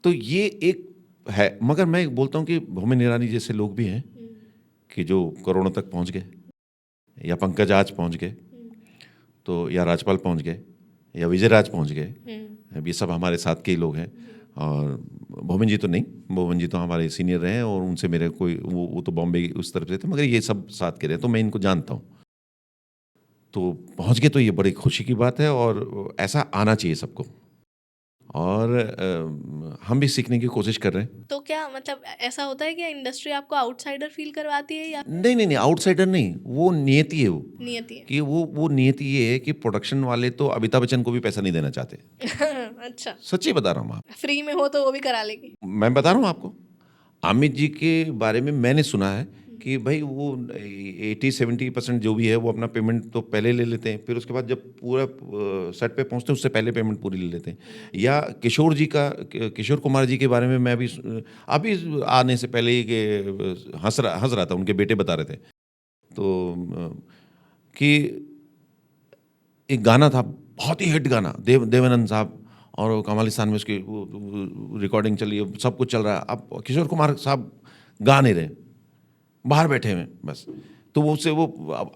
तो ये एक है, मगर मैं बोलता हूँ कि भूमिन ईरानी जैसे लोग भी हैं कि जो करोड़ों तक पहुँच गए, या पंकज आज पहुँच गए, तो या राजपाल पहुँच गए, या विजय राज पहुँच गए, ये सब हमारे साथ के ही लोग हैं। और भूमिन जी तो नहीं, भूमिन जी तो हमारे सीनियर रहे हैं और उनसे मेरे कोई वो तो बॉम्बे उस तरफ से थे, मगर ये सब साथ के रहे, तो मैं इनको जानता हूँ। तो पहुँच गए तो ये बड़ी खुशी की बात है, और ऐसा आना चाहिए सबको, और हम भी सीखने की कोशिश कर रहे हैं। तो क्या मतलब ऐसा होता है कि इंडस्ट्री आपको आउटसाइडर फील करवाती है या नहीं नहीं नहीं, आउटसाइडर नहीं, वो नियति है, वो नियति है? कि वो नियति ये है कि प्रोडक्शन वाले तो अमिताभ बच्चन को भी पैसा नहीं देना चाहते। अच्छा, सच्ची बता रहा हूँ आप, फ्री में हो तो वो भी करा लेगी। मैं बता रहा हूँ आपको, अमित जी के बारे में मैंने सुना है कि भाई वो 80-70% जो भी है वो अपना पेमेंट तो पहले ले लेते हैं, फिर उसके बाद जब पूरा सेट पे पहुंचते हैं उससे पहले पेमेंट पूरी ले लेते हैं। या किशोर कुमार जी के बारे में मैं अभी आने से पहले ही हंस रहा था, उनके बेटे बता रहे थे तो कि एक गाना था, बहुत ही हिट गाना, देवानंद साहब और कमालिस्तान में उसकी रिकॉर्डिंग चली है, सब कुछ चल रहा है। अब किशोर कुमार साहब गा नहीं रहे, बाहर बैठे हुए बस। तो वो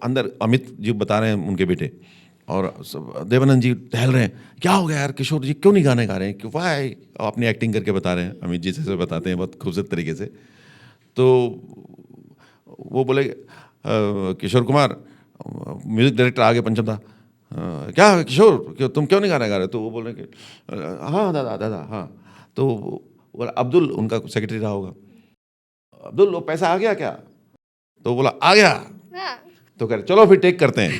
अंदर अमित जी बता रहे हैं उनके बेटे, और देवानंद जी टहल रहे हैं, क्या हो गया यार किशोर जी क्यों नहीं गाने गा रहे हैं, क्यों वाई, अपनी एक्टिंग करके बता रहे हैं, अमित जी से बताते हैं बहुत खूबसूरत तरीके से। तो वो बोले किशोर कुमार, म्यूजिक डायरेक्टर आगे पंचम था, क्या किशोर तुम क्यों नहीं गाना गा रहे? तो वो बोल रहे कि हाँ दादा हाँ। तो बोला अब्दुल, उनका सेक्रेटरी रहा होगा, अब्दुल वो पैसा आ गया क्या? तो बोला आ गया। तो कह रहे चलो फिर टेक करते हैं,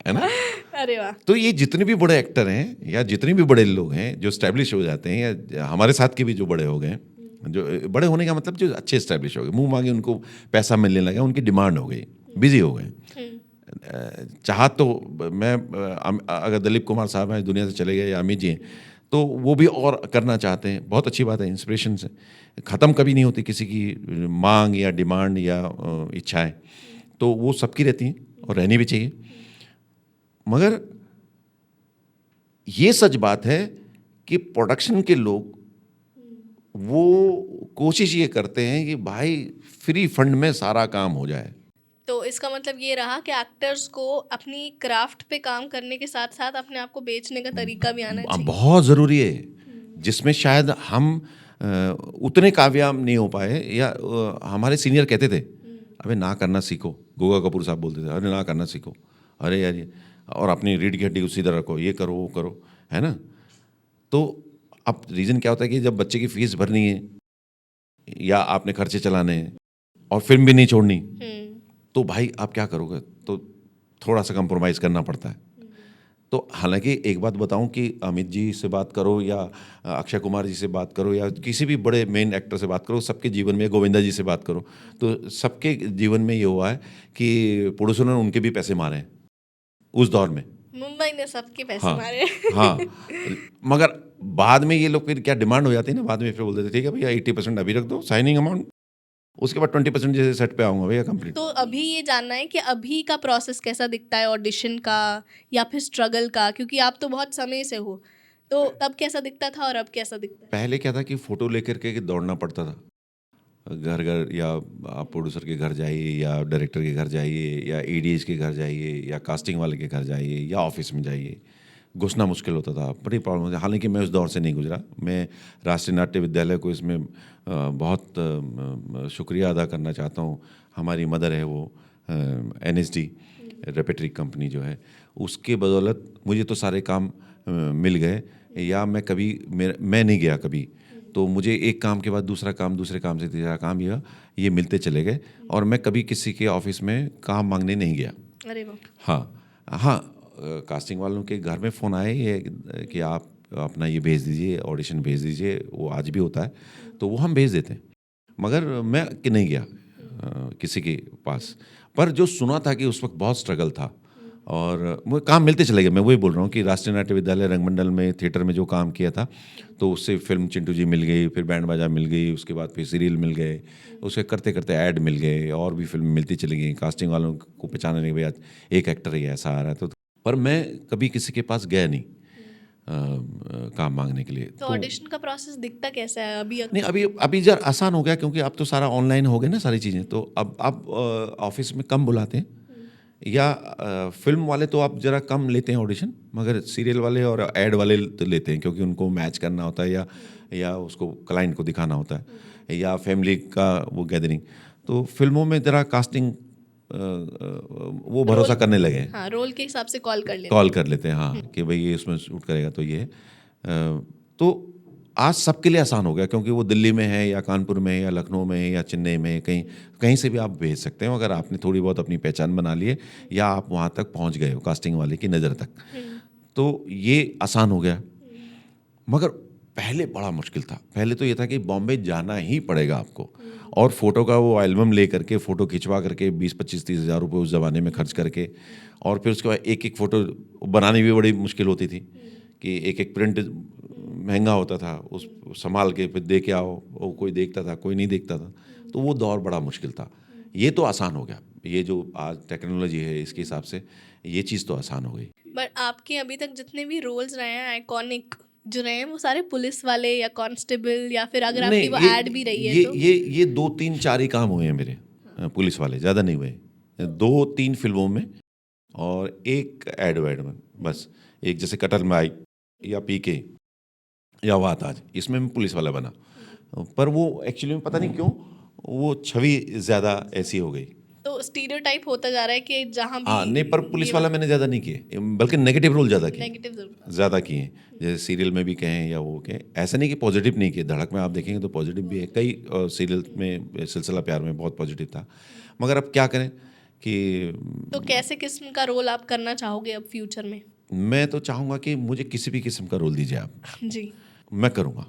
है ना। अरे वाह। तो ये जितने भी बड़े एक्टर हैं या जितने भी बड़े लोग हैं जो स्टैब्लिश हो जाते हैं, या हमारे साथ के भी जो बड़े हो गए, जो बड़े होने का मतलब जो अच्छे स्टैब्लिश हो गए, मुंह मांगे उनको पैसा मिलने लगा, उनकी डिमांड हो गई, बिजी हो गए। चाह तो मैं अगर दिलीप कुमार साहब हैं दुनिया से चले गए या अमित जी हैं, तो वो भी और करना चाहते हैं, बहुत अच्छी बात है, इंस्पिरेशन से ख़त्म कभी नहीं होती किसी की मांग या डिमांड या इच्छाएं, तो वो सबकी रहती हैं और रहनी भी चाहिए। मगर ये सच बात है कि प्रोडक्शन के लोग वो कोशिश ये करते हैं कि भाई फ्री फंड में सारा काम हो जाए। तो इसका मतलब ये रहा कि एक्टर्स को अपनी क्राफ्ट पे काम करने के साथ साथ अपने आप को बेचने का तरीका भी आना चाहिए। बहुत ज़रूरी है, जिसमें शायद हम उतने कामयाब नहीं हो पाए, या हमारे सीनियर कहते थे अबे ना करना सीखो, गोगा कपूर साहब बोलते थे अरे ना करना सीखो, अरे यार ये, और अपनी रीढ़ की हड्डी उसी तरह रखो, ये करो वो करो, है ना। तो अब रीज़न क्या होता है कि जब बच्चे की फीस भरनी है या आपने खर्चे चलाने हैं और फिल्म भी नहीं छोड़नी, तो भाई आप क्या करोगे, तो थोड़ा सा कंप्रोमाइज़ करना पड़ता है। तो हालांकि एक बात बताऊं कि अमित जी से बात करो या अक्षय कुमार जी से बात करो या किसी भी बड़े मेन एक्टर से बात करो, सबके जीवन में, गोविंदा जी से बात करो, तो सबके जीवन में ये हुआ है कि प्रोड्यूसर ने उनके भी पैसे मारे हैं उस दौर में। मुंबई ने सबके पैसे हाँ, मारे। हाँ, मगर बाद में ये लोग फिर क्या डिमांड हो जाती है ना, बाद में फिर बोलते थे ठीक है भैया 80% अभी रख दो साइनिंग अमाउंट, उसके बाद 20% जैसे सेट पे आऊँगा भैया कंप्लीट। तो अभी ये जानना है कि अभी का प्रोसेस कैसा दिखता है ऑडिशन का या फिर स्ट्रगल का, क्योंकि आप तो बहुत समय से हो, तो तब कैसा दिखता था और अब कैसा दिखता है? पहले क्या था कि फ़ोटो लेकर के दौड़ना पड़ता था, घर घर, या आप प्रोड्यूसर के घर जाइए या डायरेक्टर के घर जाइए या एडीएस के घर जाइए या कास्टिंग वाले के घर जाइए या ऑफिस में जाइए, घुसना मुश्किल होता था, बड़ी प्रॉब्लम होती। हालांकि मैं उस दौर से नहीं गुजरा, मैं राष्ट्रीय नाट्य विद्यालय को इसमें बहुत शुक्रिया अदा करना चाहता हूँ। हमारी मदर है वो NSD रेपेटरी कंपनी जो है, उसके बदौलत मुझे तो सारे काम मिल गए, या मैं नहीं गया कभी, तो मुझे एक काम के बाद दूसरा काम, दूसरे काम से तीसरा काम, ये मिलते चले गए, और मैं कभी किसी के ऑफिस में काम मांगने नहीं गया। अरे वाह। हाँ, कास्टिंग वालों के घर में फ़ोन आए ये कि आप अपना ये भेज दीजिए, ऑडिशन भेज दीजिए, वो आज भी होता है, तो वो हम भेज देते हैं, मगर मैं कि नहीं गया किसी के पास। पर जो सुना था कि उस वक्त बहुत स्ट्रगल था, और मुझे काम मिलते चले गए। मैं वही बोल रहा हूँ कि राष्ट्रीय नाट्य विद्यालय रंगमंडल में थिएटर में जो काम किया था, तो उससे फिल्म चिंटू जी मिल गई, फिर बैंड बाजा मिल गई, उसके बाद फिर सीरियल मिल गए, उसके करते करते ऐड मिल गए, और भी फिल्म मिलती चली गई। कास्टिंग वालों को पहचानने के बाद एक एक्टर ही ऐसा आ रहा है, तो पर मैं कभी किसी के पास गया नहीं काम मांगने के लिए। तो ऑडिशन का प्रोसेस दिखता कैसा है अभी? नहीं, अभी जरा आसान हो गया, क्योंकि अब तो सारा ऑनलाइन हो गया ना सारी चीज़ें, तो अब ऑफिस में कम बुलाते हैं, या फिल्म वाले तो आप ज़रा कम लेते हैं ऑडिशन, मगर सीरियल वाले और ऐड वाले तो लेते हैं, क्योंकि उनको मैच करना होता है, या उसको क्लाइंट को दिखाना होता है, या फैमिली का वो गैदरिंग। तो फिल्मों में ज़रा कास्टिंग वो भरोसा करने लगे हैं, हाँ, रोल के हिसाब से कॉल कर लेते हैं, हाँ, कि भाई ये इसमें शूट करेगा तो ये है। तो आज सबके लिए आसान हो गया, क्योंकि वो दिल्ली में है या कानपुर में है या लखनऊ में है या चेन्नई में है, कहीं से भी आप भेज सकते हैं, अगर आपने थोड़ी बहुत अपनी पहचान बना ली है या आप वहाँ तक पहुँच गए हो कास्टिंग वाले की नज़र तक, तो ये आसान हो गया। मगर पहले बड़ा मुश्किल था। पहले तो ये था कि बॉम्बे जाना ही पड़ेगा आपको, और फ़ोटो का वो एल्बम ले करके फ़ोटो खिंचवा करके 20-25-30 हज़ार रुपये उस ज़माने में खर्च करके, और फिर उसके बाद एक एक फ़ोटो बनानी भी बड़ी मुश्किल होती थी कि एक एक प्रिंट महंगा होता था, उस संभाल के फिर दे के आओ, वो कोई देखता था कोई नहीं देखता था, तो वो दौर बड़ा मुश्किल था। ये तो आसान हो गया, ये जो आज टेक्नोलॉजी है इसके हिसाब से ये चीज़ तो आसान हो गई। बट आपके अभी तक जितने भी रोल्स रहे हैं आइकॉनिक जो रहे हैं वो सारे पुलिस वाले या कांस्टेबल, या फिर अगर आपकी वो ऐड भी रही है तो ये 2-3-4 ही काम हुए हैं मेरे, पुलिस वाले ज़्यादा नहीं हुए, 2-3 फिल्मों में और एक एड वैड में बस। एक जैसे कटल माई या पीके या वात आज, इसमें मैं पुलिस वाला बना, पर वो एक्चुअली में पता नहीं क्यों वो छवि ज़्यादा ऐसी हो गई। तो स्टीरियोटाइप होता जा रहा है कि जहाँ भी हाँ नहीं, पर पुलिस वाला मैंने ज़्यादा नहीं किए, बल्कि नेगेटिव रोल ज़्यादा किए, नेगेटिव जरूर। ज़्यादा किए, जैसे सीरियल में भी कहें या वो कहें। ऐसा नहीं कि पॉजिटिव नहीं किए, धड़क में आप देखेंगे तो पॉजिटिव भी है, कई सीरियल में सिलसिला प्यार में बहुत पॉजिटिव था, मगर अब क्या करें कि तो कैसे किस्म का रोल आप करना चाहोगे अब फ्यूचर में? मैं तो चाहूँगा कि मुझे किसी भी किस्म का रोल दीजिए आप, जी। मैं करूँगा,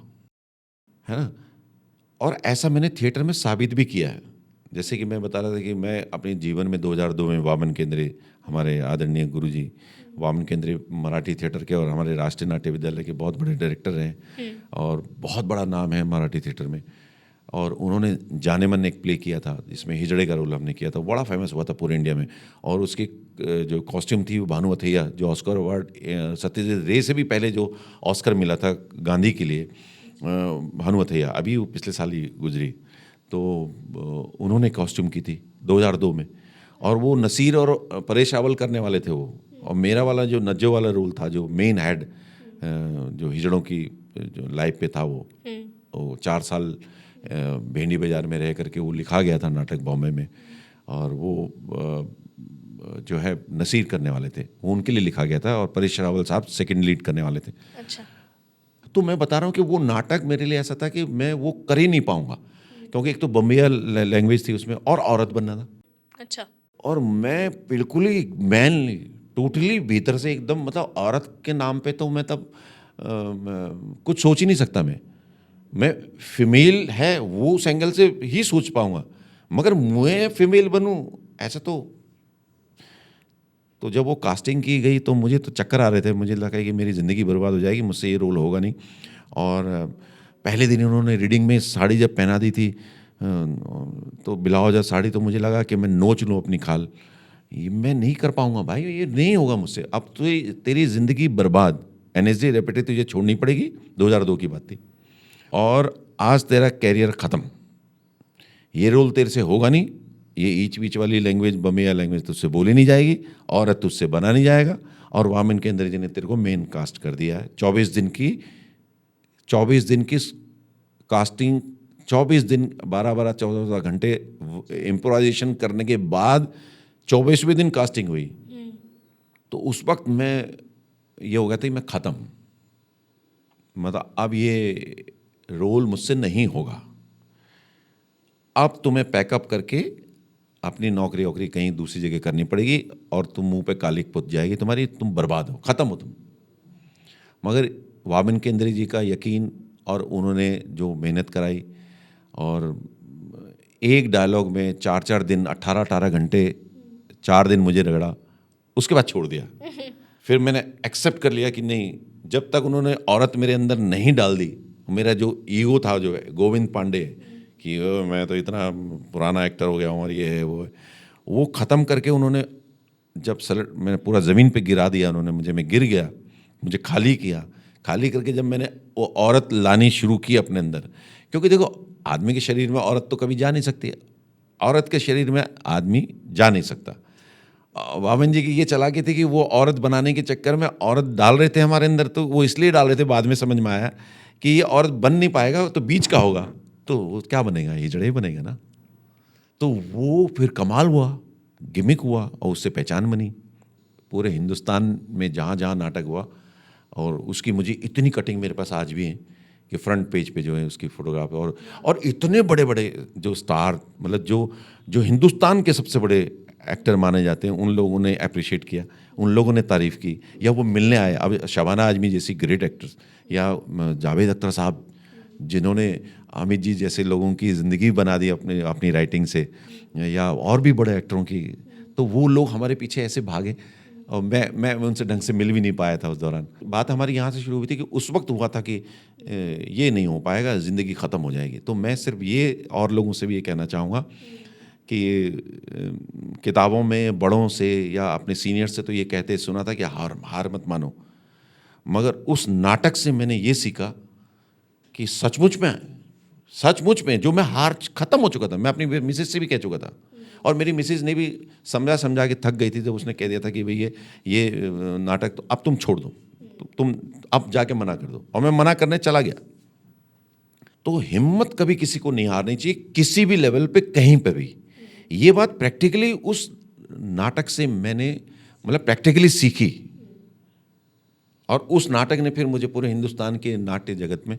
है ना। और ऐसा मैंने थिएटर में साबित भी किया है। जैसे कि मैं बता रहा था कि मैं अपने जीवन में 2002 में वामन केंद्रे, हमारे आदरणीय गुरुजी वामन केंद्रे मराठी थिएटर के और हमारे राष्ट्रीय नाट्य विद्यालय के बहुत बड़े डायरेक्टर हैं, और बहुत बड़ा नाम है मराठी थिएटर में। और उन्होंने जाने मन एक प्ले किया था जिसमें हिजड़े का रोल हमने किया था, बड़ा फेमस हुआ था पूरे इंडिया में। और उसकी जो कॉस्ट्यूम थी वो भानु अथैया, जो ऑस्कर अवार्ड सत्यजीत रे से भी पहले जो ऑस्कर मिला था गांधी के लिए, भानु अथैया, अभी वो पिछले साल ही गुजरी, तो उन्होंने कॉस्ट्यूम की थी 2002 में। और वो नसीर और परेश रावल करने वाले थे वो, और मेरा वाला जो नज्जो वाला रोल था, जो मेन हेड जो हिजड़ों की जो लाइफ पे था, वो 4 साल भेंडी बाजार में रह करके वो लिखा गया था नाटक बॉम्बे में, और वो जो है नसीर करने वाले थे, वो उनके लिए लिखा गया था, और परेश रावल साहब सेकंड लीड करने वाले थे। अच्छा। तो मैं बता रहा हूँ कि वो नाटक मेरे लिए ऐसा था कि मैं वो कर ही नहीं पाऊंगा, क्योंकि एक तो बम्बिया लैंग्वेज थी उसमें, और औरत बनना था। अच्छा। और मैं बिल्कुल ही मैन टोटली भीतर से एकदम, मतलब औरत के नाम पे तो मैं तब कुछ सोच ही नहीं सकता। मैं फीमेल है वो उस एंगल से ही सोच पाऊंगा, मगर मैं फीमेल बनूं ऐसा तो जब वो कास्टिंग की गई तो मुझे तो चक्कर आ रहे थे, मुझे लगा कि मेरी ज़िंदगी बर्बाद हो जाएगी, मुझसे ये रोल होगा नहीं। और पहले दिन उन्होंने रीडिंग में साड़ी जब पहना दी थी, तो ब्लाउज और साड़ी, तो मुझे लगा कि मैं नोच लूँ अपनी खाल, ये मैं नहीं कर पाऊंगा भाई, ये नहीं होगा मुझसे, अब तो तेरी ज़िंदगी बर्बाद, NSD रेपिटे तुझे छोड़नी पड़ेगी। 2002 की बात थी, और आज तेरा कैरियर ख़त्म, ये रोल तेरे से होगा नहीं, ये ईच बीच वाली लैंग्वेज, बमिया लैंग्वेज तुझसे बोली नहीं जाएगी, औरत तुझसे बना नहीं जाएगा। और वामन केंद्रे जी ने तेरे को मेन कास्ट कर दिया है। 24 दिन की कास्टिंग, 24 दिन 12-14 घंटे इम्प्रोवाइजेशन करने के बाद 24वें दिन कास्टिंग हुई। तो उस वक्त मैं ये हो गया था कि मैं ख़त्म, मतलब अब ये रोल मुझसे नहीं होगा, अब तुम्हें पैकअप करके अपनी नौकरी वोकरी कहीं दूसरी जगह करनी पड़ेगी, और तुम मुंह पे कालिक पुत जाएगी तुम्हारी, तुम बर्बाद हो, ख़त्म हो तुम। मगर वामन केंद्रे जी का यकीन, और उन्होंने जो मेहनत कराई, और एक डायलॉग में 4-4 दिन 18-18 घंटे 4 दिन मुझे रगड़ा, उसके बाद छोड़ दिया। फिर मैंने एक्सेप्ट कर लिया कि नहीं, जब तक उन्होंने औरत मेरे अंदर नहीं डाल दी, मेरा जो ईगो था, जो है गोविंद पांडे कि मैं तो इतना पुराना एक्टर हो गया हूँ और ये है वो ख़त्म करके उन्होंने जब मैंने पूरा ज़मीन पे गिरा दिया उन्होंने मुझे, मैं गिर गया, मुझे खाली किया, खाली करके जब मैंने वो औरत लानी शुरू की अपने अंदर, क्योंकि देखो आदमी के शरीर में औरत तो कभी जा नहीं सकती है, औरत के शरीर में आदमी जा नहीं सकता। वामन जी की ये चालाकी थी कि वो औरत बनाने के चक्कर में औरत डाल रहे थे हमारे अंदर, तो वो इसलिए डाल रहे थे, बाद में समझ में आया कि ये औरत बन नहीं पाएगा, तो बीच का होगा, तो वो क्या बनेगा, हिजड़े बनेगा ना। तो वो फिर कमाल हुआ, गिमिक हुआ, और उससे पहचान बनी पूरे हिंदुस्तान में जहाँ जहाँ नाटक हुआ। और उसकी मुझे इतनी कटिंग मेरे पास आज भी है कि फ्रंट पेज पे जो है उसकी फोटोग्राफ, और इतने बड़े बड़े जो स्टार, मतलब जो हिंदुस्तान के सबसे बड़े एक्टर माने जाते हैं, उन लोगों ने अप्रिशिएट किया, उन लोगों ने तारीफ़ की, या वो मिलने आए। अब शबाना आज़मी जैसी ग्रेट एक्ट्रेस, या जावेद अख्तर साहब जिन्होंने अमित जी जैसे लोगों की ज़िंदगी बना दी अपनी अपनी राइटिंग से, या और भी बड़े एक्टरों की, तो वो लोग हमारे पीछे ऐसे भागे, और मैं उनसे ढंग से मिल भी नहीं पाया था उस दौरान। बात हमारी यहाँ से शुरू हुई थी कि उस वक्त हुआ था कि ये नहीं हो पाएगा, ज़िंदगी ख़त्म हो जाएगी। तो मैं सिर्फ ये और लोगों से भी ये कहना चाहूँगा कि किताबों में बड़ों से या अपने सीनियर से तो ये कहते सुना था कि हार मत मानो, मगर उस नाटक से मैंने ये सीखा कि सचमुच में जो मैं हार ख़त्म हो चुका था, मैं अपनी मिसेज से भी कह चुका था, और मेरी मिसेज ने भी समझा के थक गई थी जब उसने कह दिया था कि भाई ये नाटक तो अब तुम छोड़ दो, तुम अब जाके मना कर दो, और मैं मना करने चला गया। तो हिम्मत कभी किसी को नहीं हारनी चाहिए, किसी भी लेवल पे, कहीं पे भी। ये बात प्रैक्टिकली उस नाटक से मैंने मतलब प्रैक्टिकली सीखी, और उस नाटक ने फिर मुझे पूरे हिंदुस्तान के नाट्य जगत में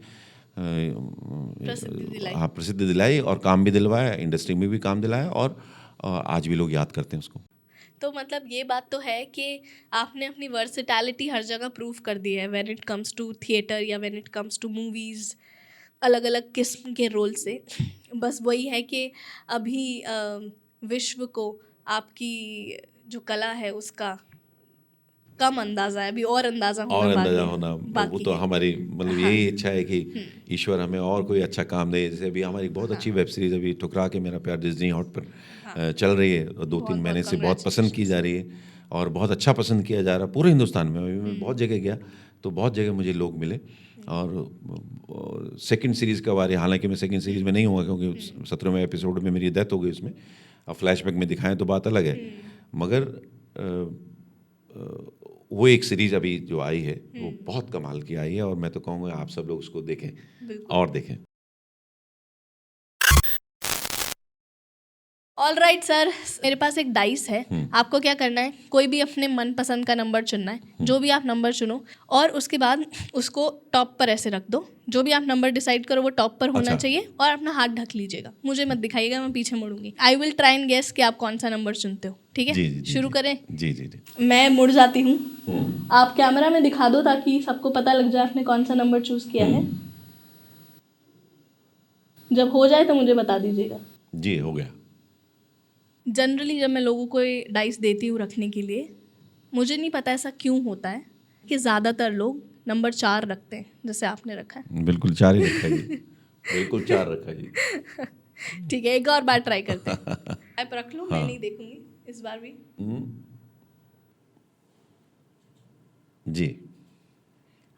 प्रसिद्धि दिलाई, और काम भी दिलवाया, इंडस्ट्री में भी काम दिलाया, और आज भी लोग याद करते हैं उसको। तो मतलब ये बात तो है कि आपने अपनी वर्सेटैलिटी हर जगह प्रूव कर दी है, when it comes to theatre या when it comes to movies, अलग अलग किस्म के रोल से। बस वही है कि अभी विश्व को आपकी जो कला है उसका कम अंदाज़ा है, अभी और अंदाज़ा होना वो तो हमारी मतलब यही इच्छा है कि ईश्वर हमें और कोई अच्छा काम दे। जैसे अभी हमारी बहुत अच्छी वेब सीरीज़ अभी ठुकरा के मेरा प्यार डिज्नी हॉट पर चल रही है, 2-3 महीने से बहुत पसंद की जा रही है, और बहुत अच्छा पसंद किया जा रहा है पूरे हिंदुस्तान में। अभी मैं बहुत जगह गया तो बहुत जगह मुझे लोग मिले, और सेकंड सीरीज़ का बारे, हालांकि मैं सेकंड सीरीज़ में नहीं हुआ क्योंकि 17वें एपिसोड में मेरी डेथ हो गई उसमें। अब फ्लैशबैक में दिखाएं तो बात अलग है, मगर वो एक सीरीज़ अभी जो आई है वो बहुत कमाल की आई है, और मैं तो कहूँगा आप सब लोग उसको देखें और देखें। ऑल राइट सर, मेरे पास एक डाइस है। आपको क्या करना है, कोई भी अपने मनपसंद का नंबर चुनना है, जो भी आप नंबर चुनो, और उसके बाद उसको टॉप पर ऐसे रख दो। जो भी आप नंबर डिसाइड करो वो टॉप पर होना चाहिए, और अपना हाथ ढक लीजिएगा, मुझे मत दिखाइएगा, मैं पीछे मुड़ूंगी। I will try and guess कि आप कौन सा नंबर चुनते हो, ठीक है? शुरू करें? जी। मैं मुड़ जाती हूँ, आप कैमरा में दिखा दो ताकि सबको पता लग जाए आपने कौन सा नंबर चूज किया है। जब हो जाए तो मुझे बता दीजिएगा। जी, हो गया। जनरली जब मैं लोगों को डाइस देती हूँ रखने के लिए, मुझे नहीं पता ऐसा क्यों होता है कि ज़्यादातर लोग नंबर 4 रखते हैं, जैसे आपने रखा है। बिल्कुल 4 ही रखा जी, बिल्कुल 4 रखा जी। ठीक है, एक और बार ट्राई करते हैं। आप रख लो, मैं नहीं देखूंगी इस बार भी। जी,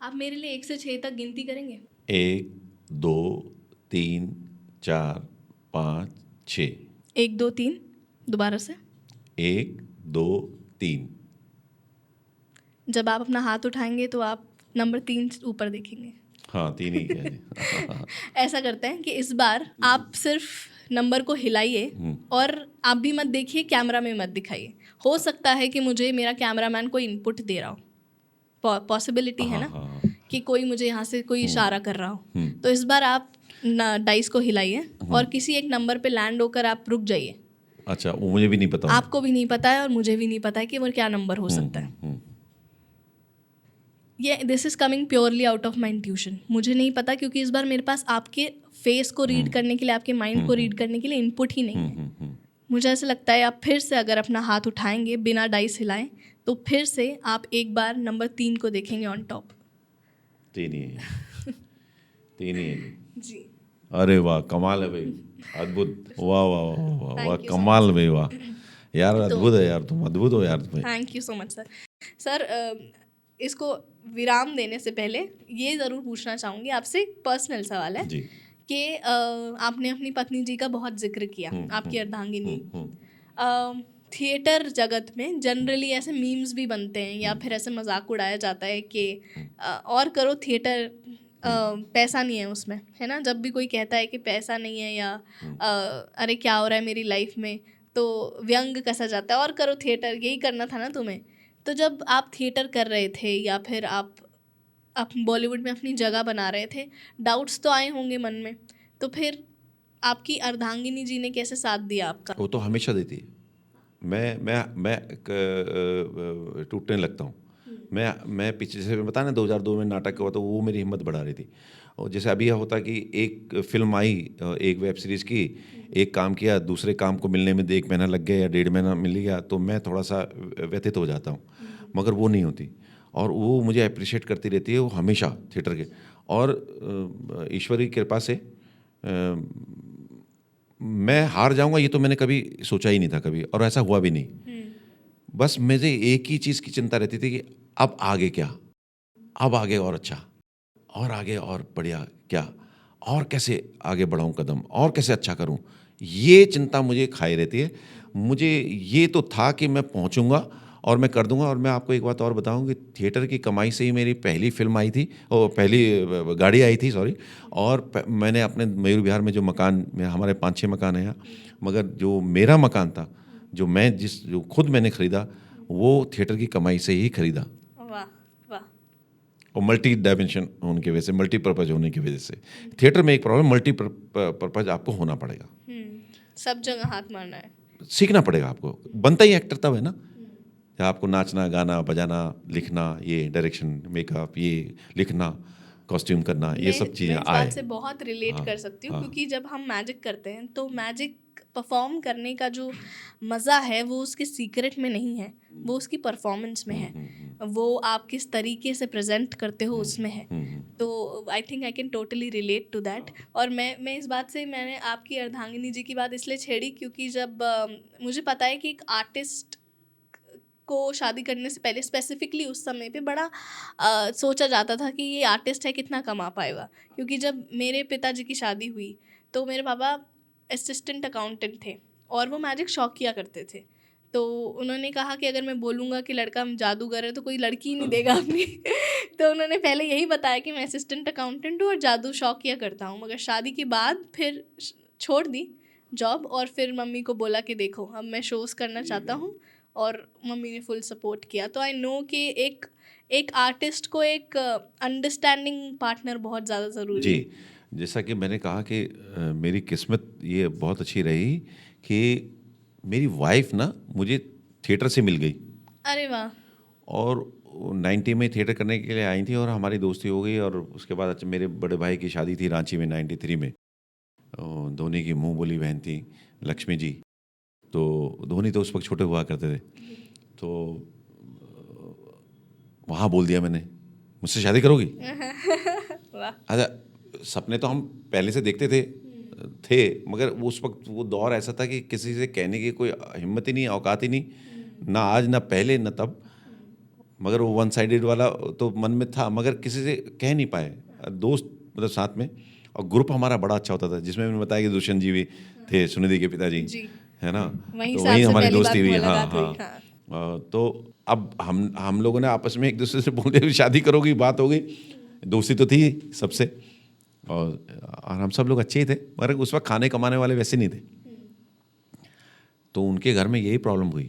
आप मेरे लिए 1 से 6 तक गिनती करेंगे? 1 2 3 4 5 6। 1 2 3, दोबारा से। 1 2 3। जब आप अपना हाथ उठाएंगे तो आप नंबर 3 ऊपर देखेंगे। हाँ, 3 ही है जी। ऐसा करते हैं कि इस बार आप सिर्फ नंबर को हिलाइए, और आप भी मत देखिए, कैमरा में मत दिखाइए। हो सकता है कि मुझे मेरा कैमरामैन कोई इनपुट दे रहा हो, पॉसिबिलिटी है ना कि कोई मुझे यहाँ से कोई इशारा कर रहा हो। तो इस बार आप डाइस को हिलाइए, और किसी एक नंबर पे लैंड होकर आप रुक जाइए। अच्छा, वो मुझे भी नहीं पता। आपको भी नहीं पता है और मुझे भी नहीं पता है कि वो क्या नंबर हो सकता है। ये this is coming purely out of my intuition. मुझे नहीं पता, क्योंकि इस बार मेरे पास आपके फेस को रीड करने के लिए, आपके माइंड को रीड करने के लिए इनपुट ही नहीं है। मुझे ऐसा लगता है आप फिर से अगर अपना हाथ उठाएंगे बिना डाइस हिलाएं, तो फिर से आप एक बार नंबर 3 को देखेंगे ऑन टॉप। 3 ही है। 3 ही है जी। अरे वाह, कमाल है भाई, अद्भुत। वाह वाह वाह वाह वाह, कमाल भाई, वाह यार, अद्भुत है यार, तुम अद्भुत हो यार तुम्हें। Thank you so much sir. Sir, इसको विराम देने से पहले ये ज़रूर पूछना चाहूँगी आपसे, एक पर्सनल सवाल है कि आपने अपनी पत्नी जी का बहुत जिक्र किया, आपकी अर्धांगिनी। थिएटर जगत में जनरली ऐसे मीम्स भी बनते हैं, या फिर ऐसे मजाक उड़ाया जाता है कि और करो थिएटर, पैसा नहीं है उसमें, है ना? जब भी कोई कहता है कि पैसा नहीं है, या अरे क्या हो रहा है मेरी लाइफ में, तो व्यंग कसा जाता है, और करो थिएटर, यही करना था ना तुम्हें। तो जब आप थिएटर कर रहे थे, या फिर आप बॉलीवुड में अपनी जगह बना रहे थे, डाउट्स तो आए होंगे मन में, तो फिर आपकी अर्धांगिनी जी ने कैसे साथ दिया आपका? वो तो हमेशा देती है, मैं टूटने लगता हूँ। मैं पीछे से बताया ना 2002 में नाटक हुआ तो वो मेरी हिम्मत बढ़ा रही थी। और जैसे अभी यह होता कि एक फिल्म आई, एक वेब सीरीज़ की, एक काम किया, दूसरे काम को मिलने में 1 महीना लग गया या 1.5 महीना मिल गया तो मैं थोड़ा सा व्यथित हो जाता हूँ, मगर वो नहीं होती और वो मुझे अप्रिशिएट करती रहती है वो हमेशा थिएटर के। और ईश्वर की कृपा से मैं हार जाऊंगा ये तो मैंने कभी सोचा ही नहीं था कभी, और ऐसा हुआ भी नहीं। बस मुझे एक ही चीज़ की चिंता रहती थी कि अब आगे क्या, अब आगे और अच्छा, और आगे और बढ़िया क्या, और कैसे आगे बढ़ाऊं कदम, और कैसे अच्छा करूं, ये चिंता मुझे खाई रहती है। मुझे ये तो था कि मैं पहुंचूंगा और मैं कर दूंगा। और मैं आपको एक बात और बताऊं कि थिएटर की कमाई से ही मेरी पहली फिल्म आई थी, और पहली गाड़ी आई थी, सॉरी। और मैंने अपने मयूर विहार में जो मकान में, हमारे 5-6 मकान हैं यहाँ, मगर जो मेरा मकान था, जो खुद मैंने ख़रीदा, वो थिएटर की कमाई से ही खरीदा। वाह वाह। और मल्टी डायमेंशन होने की वजह से, मल्टीपर्पज होने की वजह से, थिएटर में एक प्रॉब्लम, मल्टीपर्पज आपको होना पड़ेगा, सब जगह हाथ मारना है। सीखना पड़ेगा आपको। बनता ही एक्टर तब है ना, या आपको नाचना, गाना, बजाना, लिखना, ये डायरेक्शन, मेकअप, ये लिखना, कॉस्ट्यूम करना, ये सब चीज़ें मैं इस आए। बात से बहुत रिलेट कर सकती हूँ, क्योंकि जब हम मैजिक करते हैं तो मैजिक परफॉर्म करने का जो मज़ा है वो उसके सीक्रेट में नहीं है, वो उसकी परफॉर्मेंस में है, वो आप किस तरीके से प्रेजेंट करते हो उसमें है। तो I think I can totally relate to that. और मैं इस बात से, मैंने आपकी अर्धांगिनी जी की बात इसलिए छेड़ी क्योंकि जब मुझे पता है कि एक आर्टिस्ट को शादी करने से पहले स्पेसिफिकली उस समय पे बड़ा सोचा जाता था कि ये आर्टिस्ट है, कितना कमा पाएगा। क्योंकि जब मेरे पिताजी की शादी हुई तो मेरे पापा असिस्टेंट अकाउंटेंट थे और वो मैजिक शौक किया करते थे। तो उन्होंने कहा कि अगर मैं बोलूँगा कि लड़का जादूगर है तो कोई लड़की ही नहीं देगा अपनी। तो उन्होंने पहले यही बताया कि मैं असिस्टेंट अकाउंटेंट हूँ और जादू शौक किया करता हूँ। मगर शादी के बाद फिर छोड़ दी जॉब और फिर मम्मी को बोला कि देखो अब मैं शोज़ करना चाहता हूँ, और मम्मी ने फुल सपोर्ट किया। तो आई नो कि एक आर्टिस्ट को एक अंडरस्टैंडिंग पार्टनर बहुत ज़्यादा ज़रूरी जी, है। जैसा कि मैंने कहा कि मेरी किस्मत ये बहुत अच्छी रही कि मेरी वाइफ ना मुझे थिएटर से मिल गई, अरे वाह। और 90 में थिएटर करने के लिए आई थी और हमारी दोस्ती हो गई। और उसके बाद अच्छा, मेरे बड़े भाई की शादी थी रांची में 93 में। धोनी की मुंह बोली बहन थी लक्ष्मी जी, तो धोनी तो उस वक्त छोटे हुआ करते थे, तो वहाँ बोल दिया मैंने, मुझसे शादी करोगी? वाह। अच्छा, सपने तो हम पहले से देखते थे, मगर उस वक्त वो दौर ऐसा था कि किसी से कहने की कोई हिम्मत ही नहीं, औकात ही नहीं, ना आज ना पहले ना तब। मगर वो वन साइडेड वाला तो मन में था, मगर किसी से कह नहीं पाए। दोस्त मतलब साथ में, और ग्रुप हमारा बड़ा अच्छा होता था, जिसमें मैंने बताया कि दुष्यंत जी भी थे, सुनिधि के पिताजी, जी। है ना, वहीं तो से वहीं आपसे हमारी पहली दोस्ती बार हुई। हाँ मुलाकात हुई। हाँ। हाँ। तो अब हम लोगों ने आपस में एक दूसरे से बोल दिया शादी करोगी, बात हो गई, दोस्ती तो थी सबसे, और हम सब लोग अच्छे ही थे, मगर उस वक्त खाने कमाने वाले वैसे नहीं थे। तो उनके घर में यही प्रॉब्लम हुई